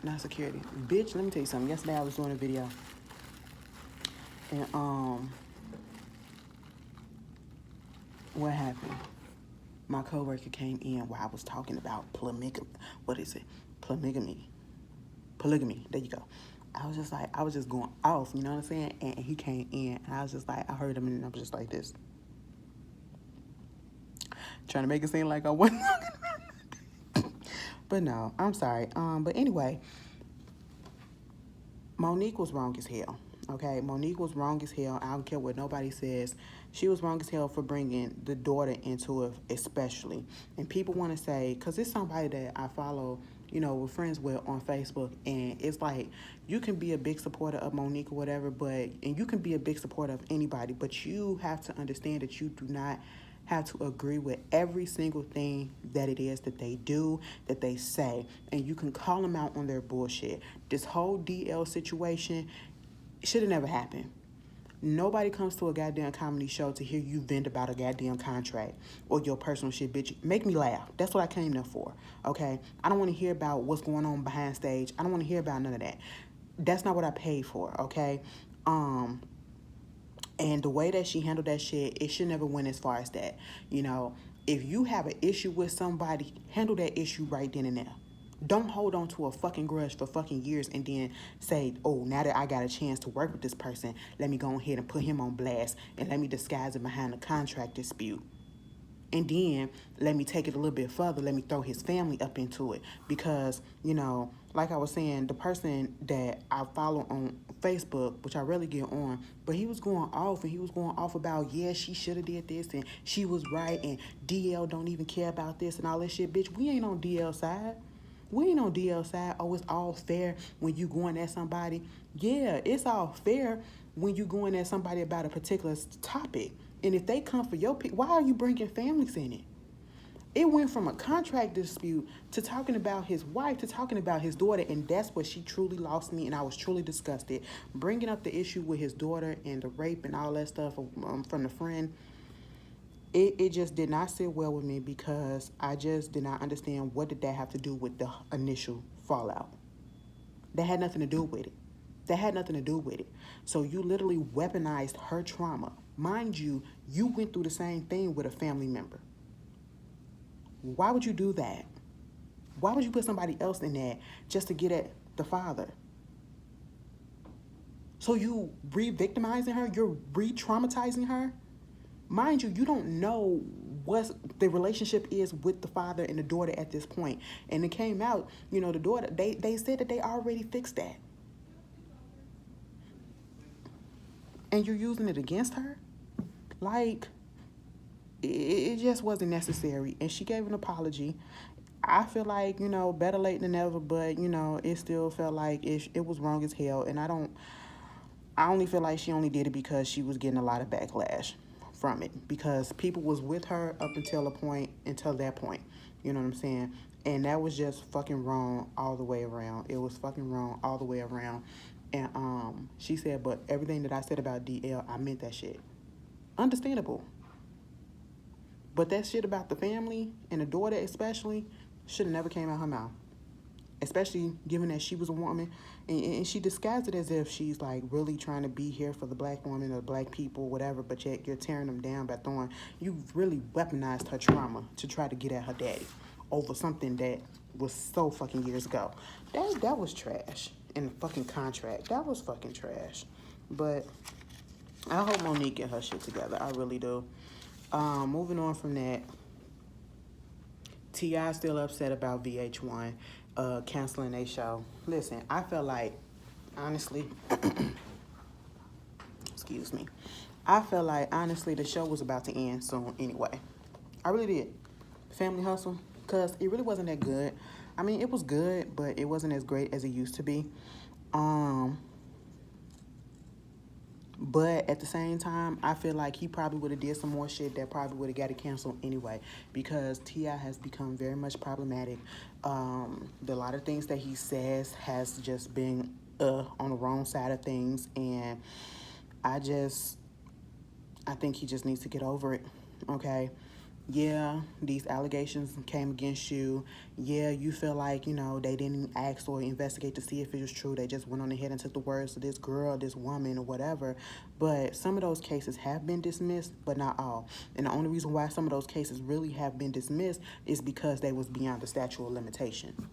Speaker 1: not security. Bitch, let me tell you something. Yesterday I was doing a video. And what happened? My coworker came in while I was talking about polygamy. What is it? Polygamy. There you go. I was just going off, you know what I'm saying? And he came in and I was just like, I heard him and I was just like this. Trying to make it seem like I wasn't. But no, I'm sorry. But anyway, Monique was wrong as hell. Okay, Monique was wrong as hell. I don't care what nobody says. She was wrong as hell for bringing the daughter into it, especially. And people want to say, because it's somebody that I follow, you know, we're friends with on Facebook, and it's like, you can be a big supporter of Monique or whatever, and you can be a big supporter of anybody, but you have to understand that you do not have to agree with every single thing that it is that they do, that they say, and you can call them out on their bullshit. This whole DL situation should have never happened. Nobody comes to a goddamn comedy show to hear you vent about a goddamn contract or your personal shit, bitch. Make me laugh. That's what I came there for, okay? I don't want to hear about what's going on behind stage. I don't want to hear about none of that. That's not what I paid for, okay? And the way that she handled that shit, it should never went as far as that. You know, if you have an issue with somebody, handle that issue right then and there. Don't hold on to a fucking grudge for fucking years and then say, oh, now that I got a chance to work with this person, let me go ahead and put him on blast and let me disguise it behind a contract dispute. And then let me take it a little bit further. Let me throw his family up into it. Because, you know, like I was saying, the person that I follow on Facebook, which I rarely get on, but he was going off, and he was going off about, yeah, she should have did this, and she was right, and DL don't even care about this and all that shit. Bitch, we ain't on DL side. We ain't on DL side. Oh, it's all fair when you going at somebody. Yeah, it's all fair when you going at somebody about a particular topic. And if they come for your why are you bringing families in it? It went from a contract dispute to talking about his wife to talking about his daughter, and that's what she truly lost me, and I was truly disgusted. Bringing up the issue with his daughter and the rape and all that stuff from the friend, it just did not sit well with me, because I just did not understand what did that have to do with the initial fallout. That had nothing to do with it. So you literally weaponized her trauma. Mind you, you went through the same thing with a family member. Why would you do that? Why would you put somebody else in that just to get at the father? So you re-victimizing her? You're re-traumatizing her? Mind you, you don't know what the relationship is with the father and the daughter at this point. And it came out, you know, the daughter, they said that they already fixed that. And you're using it against her? Like, it just wasn't necessary. And she gave an apology. I feel like, you know, better late than never, but, you know, it still felt like it was wrong as hell. And I only feel like she only did it because she was getting a lot of backlash from it, because people was with her up until that point, you know what I'm saying? And that was just fucking wrong all the way around. It was fucking wrong all the way around. And she said, but everything that I said about DL, I meant that shit. Understandable. But that shit about the family and the daughter especially should have never came out her mouth. Especially given that she was a woman, and she disguised it as if she's like really trying to be here for the black woman or black people, whatever, but yet you're tearing them down by you really weaponized her trauma to try to get at her daddy over something that was so fucking years ago. That was trash. And the fucking contract, that was fucking trash. But I hope Monique get her shit together. I really do. Moving on from that, T.I. still upset about VH1 canceling their show. Listen, I felt like, honestly, excuse me, I felt like, honestly, the show was about to end soon anyway. I really did. Family Hustle, because it really wasn't that good. I mean, it was good, but it wasn't as great as it used to be. But at the same time, I feel like he probably would have did some more shit that probably would have got it canceled anyway, because T.I. has become very much problematic. A lot of things that he says has just been on the wrong side of things, and I think he just needs to get over it, okay? Yeah, these allegations came against you. Yeah, you feel like, they didn't ask or investigate to see if it was true. They just went on ahead and took the words of this girl, this woman, or whatever. But some of those cases have been dismissed, but not all. And the only reason why some of those cases really have been dismissed is because they was beyond the statute of limitation.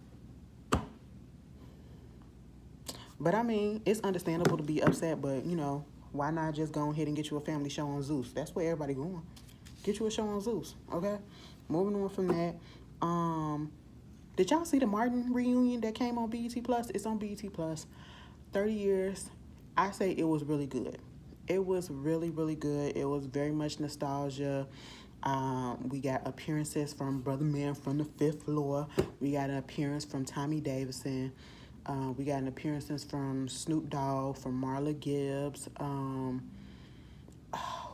Speaker 1: But I mean, it's understandable to be upset, but why not just go ahead and get you a family show on Zeus? That's where everybody going. Get you a show on Zeus, okay? Moving on from that. Did y'all see the Martin reunion that came on BET Plus? It's on BET Plus. 30 years. I say it was really good. It was really, really good. It was very much nostalgia. We got appearances from Brother Man from the Fifth Floor. We got an appearance from Tommy Davidson. We got an appearances from Snoop Dogg, from Marla Gibbs.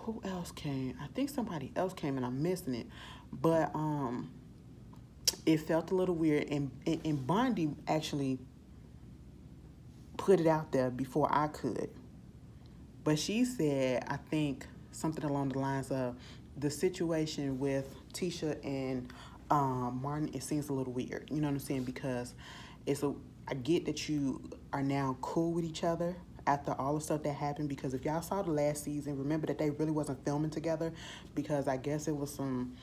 Speaker 1: Who else came? I think somebody else came and I'm missing it. But it felt a little weird. And Bondi actually put it out there before I could. But she said, I think, something along the lines of the situation with Tisha and Martin, it seems a little weird. You know what I'm saying? Because I get that you are now cool with each other after all the stuff that happened, because if y'all saw the last season, remember that they really wasn't filming together because I guess it was some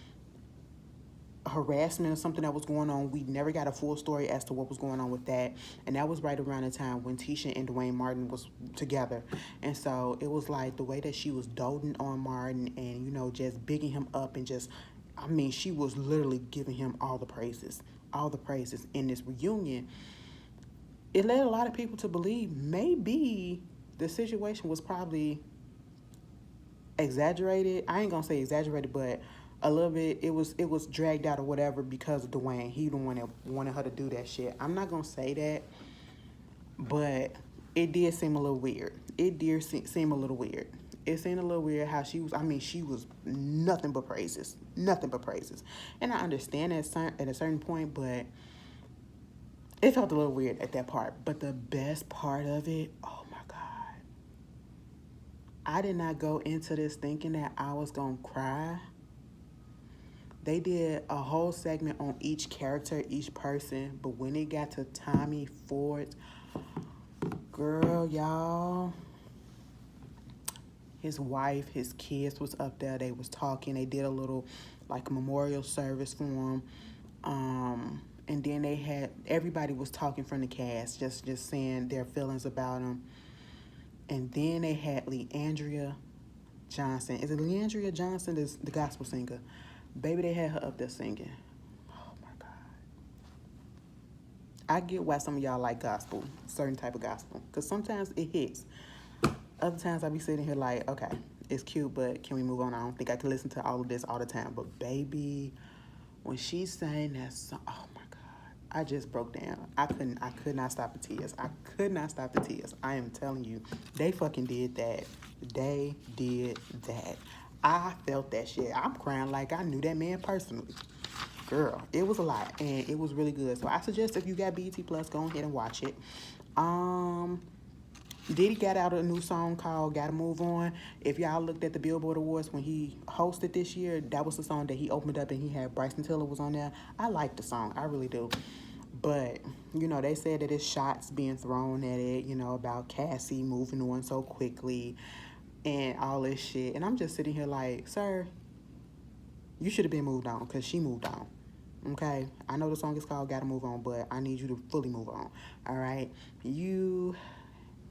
Speaker 1: harassment or something that was going on. We never got a full story as to what was going on with that, and that was right around the time when Tisha and Dwayne Martin was together. And so it was like the way that she was doting on Martin and just bigging him up, and just, I mean, she was literally giving him all the praises in this reunion. It led a lot of people to believe maybe the situation was probably exaggerated. I ain't gonna say exaggerated, but a little bit. It was dragged out or whatever because of Dwayne. He the one that wanted her to do that shit. I'm not gonna say that, but it did seem a little weird. It seemed a little weird. It seemed a little weird how she was. I mean, she was nothing but praises, and I understand at a certain point, but it felt a little weird at that part. But the best part of it, oh my God. I did not go into this thinking that I was going to cry. They did a whole segment on each character, each person. But when it got to Tommy Ford, girl, y'all, his wife, his kids was up there. They was talking. They did a little memorial service for him. And then everybody was talking from the cast, just saying their feelings about him. And then they had Leandria Johnson. Is it Leandria Johnson, the gospel singer? Baby, they had her up there singing. Oh, my God. I get why some of y'all like gospel, certain type of gospel, because sometimes it hits. Other times I be sitting here like, okay, it's cute, but can we move on? I don't think I can listen to all of this all the time. But, baby, when she sang that song, oh, my God. I just broke down. I could not stop the tears. I am telling you, they fucking did that. They did that. I felt that shit. I'm crying like I knew that man personally. Girl, it was a lot, and it was really good. So I suggest if you got BET Plus, go ahead and watch it. Diddy got out a new song called Gotta Move On. If y'all looked at the Billboard Awards when he hosted this year, that was the song that he opened up, and he had Bryson Tiller was on there. I like the song. I really do. But, they said that it's shots being thrown at it, about Cassie moving on so quickly and all this shit. And I'm just sitting here like, sir, you should have been moved on, because she moved on. Okay? I know the song is called Gotta Move On, but I need you to fully move on. All right? You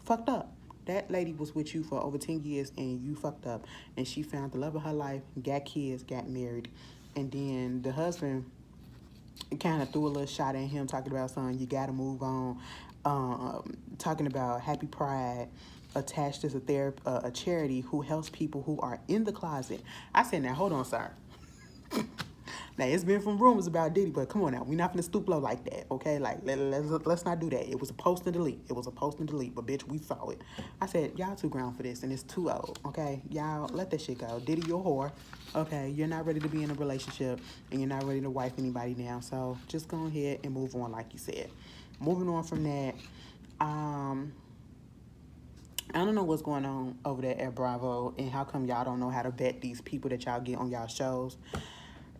Speaker 1: fucked up. That lady was with you for over 10 years, and you fucked up. And she found the love of her life, got kids, got married. And then the husband kind of threw a little shot at him, talking about something, you gotta move on, talking about Happy Pride, attached as a charity who helps people who are in the closet. I said, now hold on, sir. Now, it's been from rumors about Diddy, but come on now. We're not finna stoop low like that, okay? Like, let's not do that. It was a post and delete. It was a post and delete, but bitch, we saw it. I said, y'all too grown for this, and it's too old, okay? Y'all, let that shit go. Diddy, you're a whore, okay? You're not ready to be in a relationship, and you're not ready to wife anybody down, so just go ahead and move on like you said. Moving on from that, I don't know what's going on over there at Bravo, and how come y'all don't know how to vet these people that y'all get on y'all shows.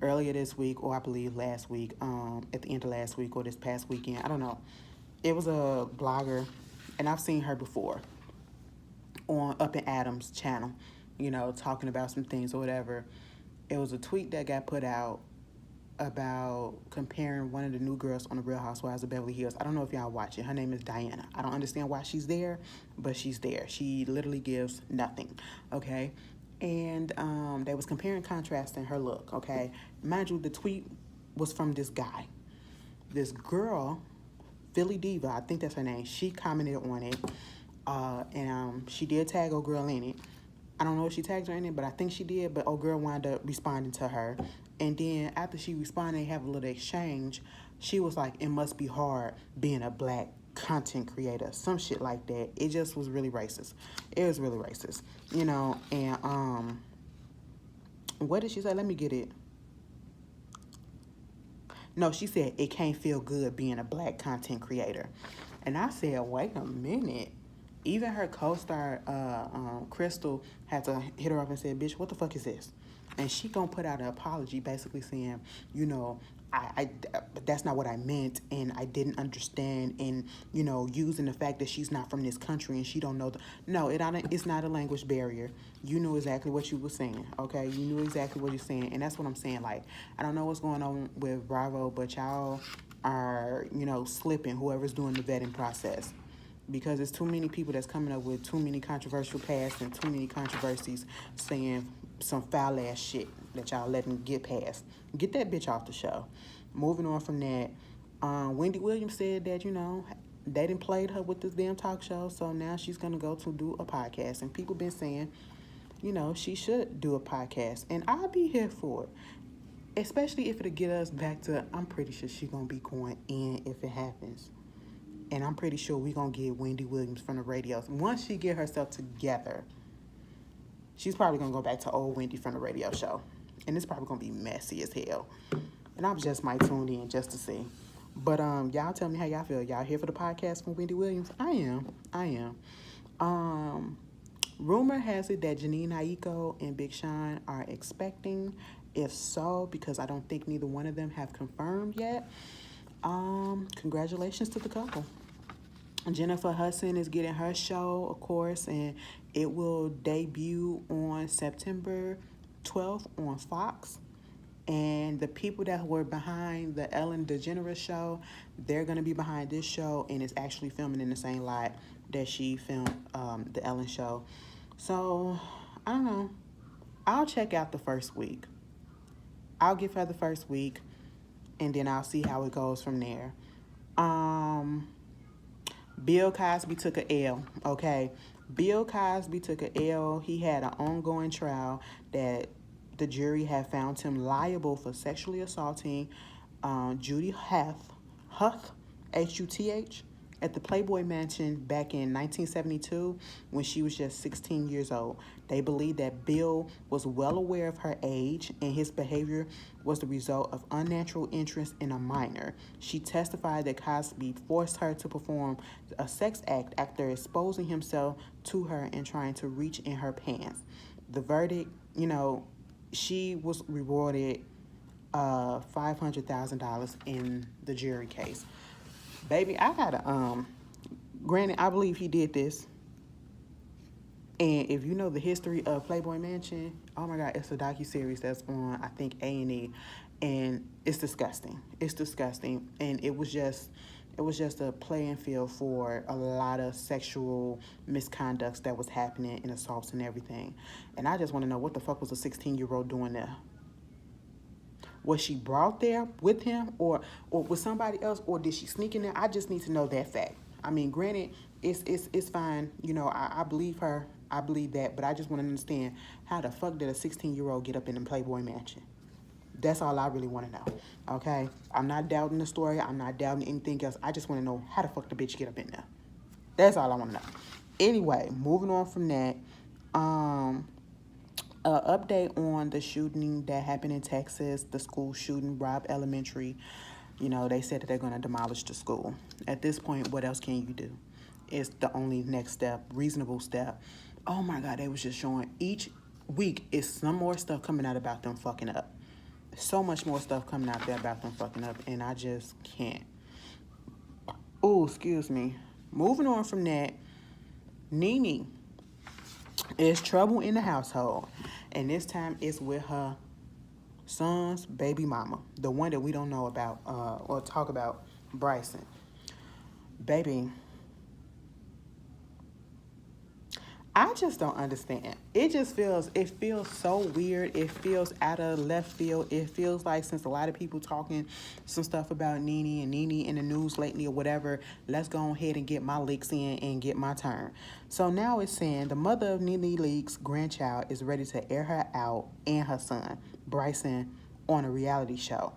Speaker 1: Earlier this week, or I believe last week, at the end of last week or this past weekend, I don't know. It was a blogger, and I've seen her before on Up and Adam's channel, talking about some things or whatever. It was a tweet that got put out about comparing one of the new girls on the Real Housewives of Beverly Hills. I don't know if y'all watch it. Her name is Diana. I don't understand why she's there, but she's there. She literally gives nothing, okay? And they was comparing and contrasting her look, okay? Mind you, the tweet was from this guy. This girl, Philly Diva, I think that's her name, she commented on it, and she did tag old girl in it. I don't know if she tagged her in it, but I think she did, but old girl wound up responding to her. And then after she responded and have a little exchange, she was like, it must be hard being a black content creator, some shit like that. It just was really racist. It was really racist, and what did she say? Let me get it. No, she said it can't feel good being a black content creator. And I said, wait a minute. Even her co-star, Crystal, had to hit her up and said, bitch, what the fuck is this? And she gonna put out an apology basically saying, that's not what I meant, and I didn't understand, and, using the fact that she's not from this country and she don't know. No, it's not a language barrier. You knew exactly what you were saying, okay? You knew exactly what you're saying, and that's what I'm saying. Like, I don't know what's going on with Bravo, but y'all are, slipping, whoever's doing the vetting process. Because there's too many people that's coming up with too many controversial pasts and too many controversies saying some foul ass shit that y'all letting get past. Get that bitch off the show. Moving on from that, Wendy Williams said that, they didn't played her with this damn talk show, so now she's going to go to do a podcast. And people been saying, she should do a podcast. And I'll be here for it. Especially if it'll get us back to, I'm pretty sure she's going to be going in if it happens. And I'm pretty sure we're going to get Wendy Williams from the radios. Once she get herself together, she's probably going to go back to old Wendy from the radio show. And it's probably going to be messy as hell. And I just might tune in just to see. But y'all tell me how y'all feel. Y'all here for the podcast from Wendy Williams? I am. Rumor has it that Nene Leakes and Big Sean are expecting. If so, because I don't think neither one of them have confirmed yet. Congratulations to the couple. Jennifer Hudson is getting her show, of course, and it will debut on September 12th on Fox. And the people that were behind the Ellen DeGeneres show, they're going to be behind this show, and it's actually filming in the same lot that she filmed the Ellen show. So, I don't know. I'll check out the first week. I'll give her the first week, and then I'll see how it goes from there. Bill Cosby took a L, okay? Bill Cosby took a L. He had an ongoing trial that the jury had found him liable for sexually assaulting Judy Huth, Huth, at the Playboy Mansion back in 1972 when she was just 16 years old. They believe that Bill was well aware of her age and his behavior was the result of unnatural interest in a minor. She testified that Cosby forced her to perform a sex act after exposing himself to her and trying to reach in her pants. The verdict, she was rewarded $500,000 in the jury case. Baby, I gotta, granted, I believe he did this. And if you know the history of Playboy Mansion, oh my God, it's a docuseries that's on, I think, A&E. And it's disgusting. It's disgusting. And it was just a playing field for a lot of sexual misconducts that was happening and assaults and everything. And I just want to know what the fuck was a 16-year-old doing there? Was she brought there with him or with somebody else, or did she sneak in there? I just need to know that fact. I mean, granted, it's fine. I believe her. I believe that. But I just want to understand how the fuck did a 16-year-old get up in the Playboy Mansion? That's all I really want to know. Okay? I'm not doubting the story. I'm not doubting anything else. I just want to know how the fuck the bitch get up in there. That's all I want to know. Anyway, moving on from that. Update on the shooting that happened in Texas, the school shooting, Robb Elementary. You know, they said that they're going to demolish the school. At this point, what else can you do? It's the only next step, reasonable step. Oh my God, they was just showing each week is some more stuff coming out about them fucking up. So much more stuff coming out there about them fucking up, and I just can't. Oh, excuse me. Moving on from that, Nene is trouble in the household, and this time it's with her son's baby mama, the one that we don't know about or talk about, Bryson. Baby, I just don't understand. It feels so weird. It feels out of left field. It feels like since a lot of people talking some stuff about Nene and Nene in the news lately or whatever, let's go ahead and get my leaks in and get my turn. So now it's saying the mother of Nene Leakes' grandchild is ready to air her out and her son, Bryson, on a reality show.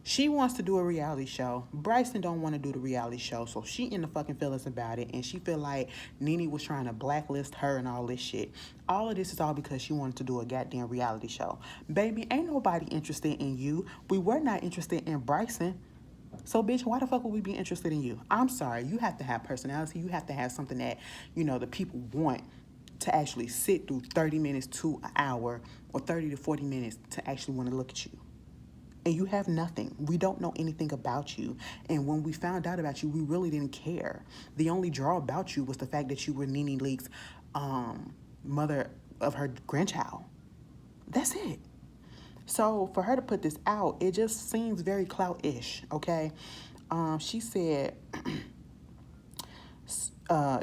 Speaker 1: She wants to do a reality show. Bryson don't want to do the reality show, so she in the fucking feelings about it, and she feel like Nene was trying to blacklist her and all this shit. All of this is all because she wanted to do a goddamn reality show. Baby, ain't nobody interested in you. We were not interested in Bryson. So, bitch, why the fuck would we be interested in you? I'm sorry. You have to have personality. You have to have something that, you know, the people want to actually sit through 30 minutes to an hour or 30 to 40 minutes to actually want to look at you. And you have nothing. We don't know anything about you. And when we found out about you, we really didn't care. The only draw about you was the fact that you were Nene Leakes' mother of her grandchild. That's it. So for her to put this out, it just seems very clout-ish, okay? She said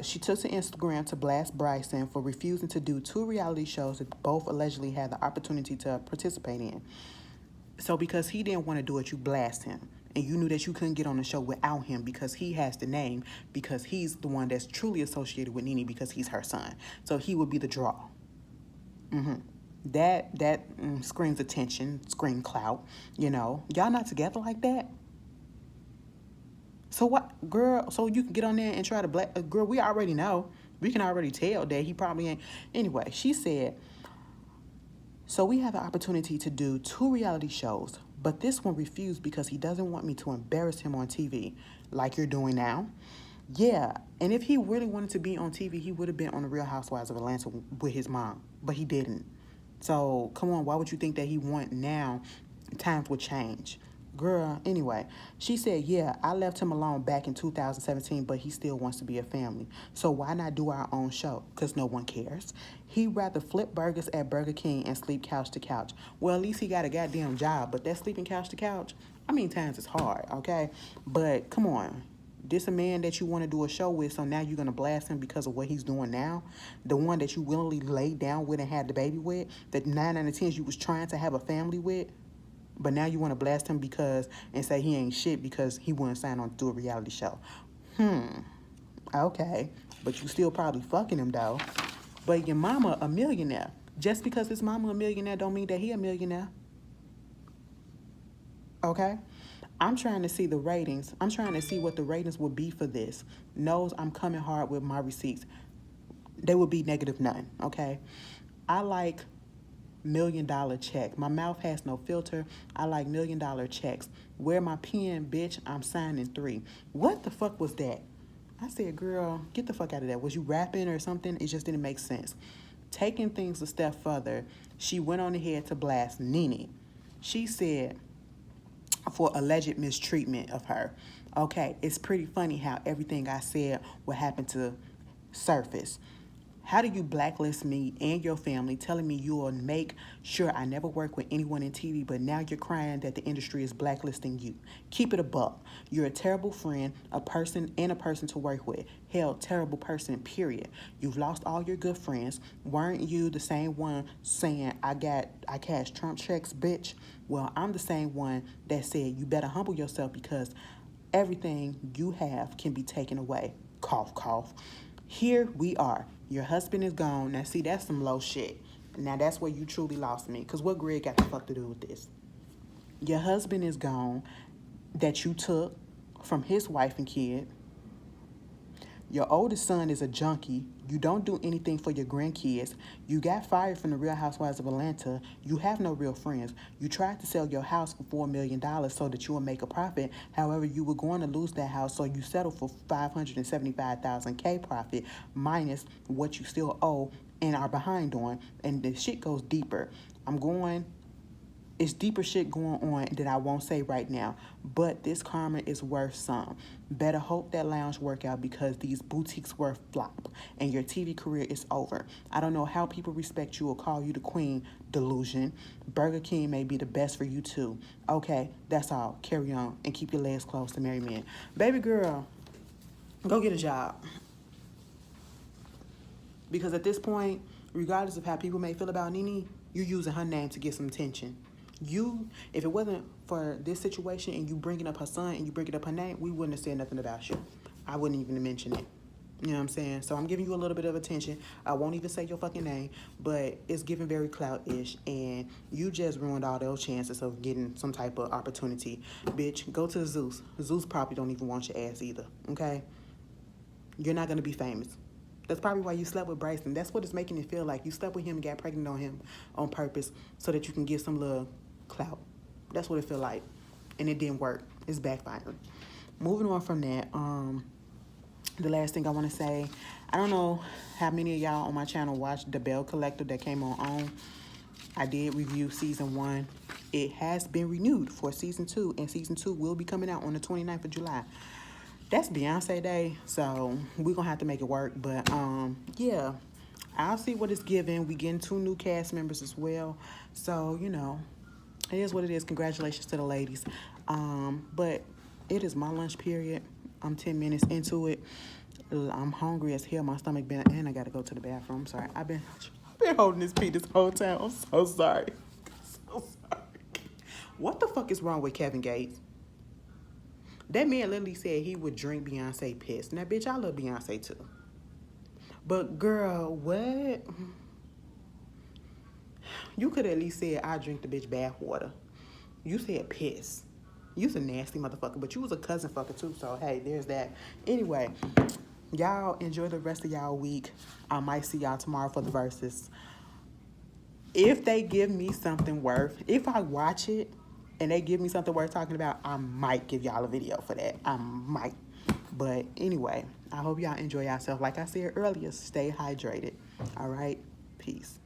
Speaker 1: she took to Instagram to blast Bryson for refusing to do 2 reality shows that both allegedly had the opportunity to participate in. So because he didn't want to do it, you blast him. And you knew that you couldn't get on the show without him because he has the name, because he's the one that's truly associated with Nene because he's her son. So he would be the draw. That screams attention, scream clout, you know. Y'all not together like that? So what, girl, so you can get on there and try to girl, we already know. We can already tell that he probably ain't. Anyway, she said, so we have the opportunity to do 2 reality shows, but this one refused because he doesn't want me to embarrass him on TV like you're doing now. Yeah, and if he really wanted to be on TV, he would have been on The Real Housewives of Atlanta with his mom, but he didn't. So, come on, why would you think that he want now? Times would change. Girl, anyway, she said, yeah, I left him alone back in 2017, but he still wants to be a family. So why not do our own show? Because no one cares. He'd rather flip burgers at Burger King and sleep couch to couch. Well, at least he got a goddamn job, but that sleeping couch to couch, I mean, times is hard, okay? But come on. This a man that you want to do a show with, so now you're going to blast him because of what he's doing now? The one that you willingly laid down with and had the baby with, that 9 out of 10 you was trying to have a family with? But now you want to blast him because and say he ain't shit because he wouldn't sign on to do a reality show. Okay. But you still probably fucking him though. But your mama a millionaire. Just because his mama a millionaire don't mean that he a millionaire. Okay? I'm trying to see the ratings. I'm trying to see what the ratings would be for this. Knows I'm coming hard with my receipts. They would be negative none, okay? I like $1 million check. My mouth has no filter. I like $1 million checks. Where my pen, bitch, I'm signing 3. What the fuck was that? I said, girl, get the fuck out of that. Was you rapping or something? It just didn't make sense. Taking things a step further, she went on ahead to blast Nene. She said, for alleged mistreatment of her. Okay, it's pretty funny how everything I said would happen to surface. How do you blacklist me and your family, telling me you will make sure I never work with anyone in TV, but now you're crying that the industry is blacklisting you? Keep it a buck. You're a terrible friend, a person to work with. Hell, terrible person, period. You've lost all your good friends. Weren't you the same one saying, I cashed Trump checks, bitch? Well, I'm the same one that said you better humble yourself because everything you have can be taken away. Cough, cough. Here we are. Your husband is gone. Now, see, that's some low shit. Now, that's where you truly lost me. Because what Greg got the fuck to do with this? Your husband is gone that you took from his wife and kid. Your oldest son is a junkie. You don't do anything for your grandkids. You got fired from the Real Housewives of Atlanta. You have no real friends. You tried to sell your house for $4 million so that you would make a profit. However, you were going to lose that house, so you settled for $575,000 profit minus what you still owe and are behind on. And the shit goes deeper. It's deeper shit going on that I won't say right now, but this karma is worth some. Better hope that lounge work out, because these boutiques were flop and your TV career is over. I don't know how people respect you or call you the queen. Delusion. Burger King may be the best for you too. Okay, that's all. Carry on and keep your legs closed to marry men. Baby girl, go get a job. Because at this point, regardless of how people may feel about Nene, you're using her name to get some attention. If it wasn't for this situation and you bringing up her son and you bringing up her name, we wouldn't have said nothing about you. I wouldn't even mention it. You know what I'm saying? So I'm giving you a little bit of attention. I won't even say your fucking name, but it's giving very clout-ish, and you just ruined all those chances of getting some type of opportunity. Bitch, go to Zeus. Zeus probably don't even want your ass either, okay? You're not going to be famous. That's probably why you slept with Bryson. That's what it's making it feel like. You slept with him and got pregnant on him on purpose so that you can get some little clout. That's what it feel like. And it didn't work. It's backfiring. Moving on from that, the last thing I want to say, I don't know how many of y'all on my channel watched The Bell Collector that came on. I did review season 1. It has been renewed for season 2, and season 2 will be coming out on the 29th of July. That's Beyonce Day, so we're going to have to make it work. But, yeah, I'll see what it's giving. We getting 2 new cast members as well. So, you know, it is what it is. Congratulations to the ladies. But it is my lunch period. I'm 10 minutes into it. I'm hungry as hell. My stomach been, and I got to go to the bathroom. I'm sorry. I've been holding this pee this whole time. I'm so sorry. So sorry. What the fuck is wrong with Kevin Gates? That man literally said he would drink Beyonce piss. Now, bitch, I love Beyonce too. But, girl, what? You could at least say I drink the bitch bath water. You said piss. You's a nasty motherfucker, but you was a cousin fucker too, so hey, there's that. Anyway, y'all enjoy the rest of y'all week. I might see y'all tomorrow for the Versuz. If they give me something worth, if I watch it and they give me something worth talking about, I might give y'all a video for that. I might. But anyway, I hope y'all enjoy yourself. Like I said earlier, stay hydrated. All right? Peace.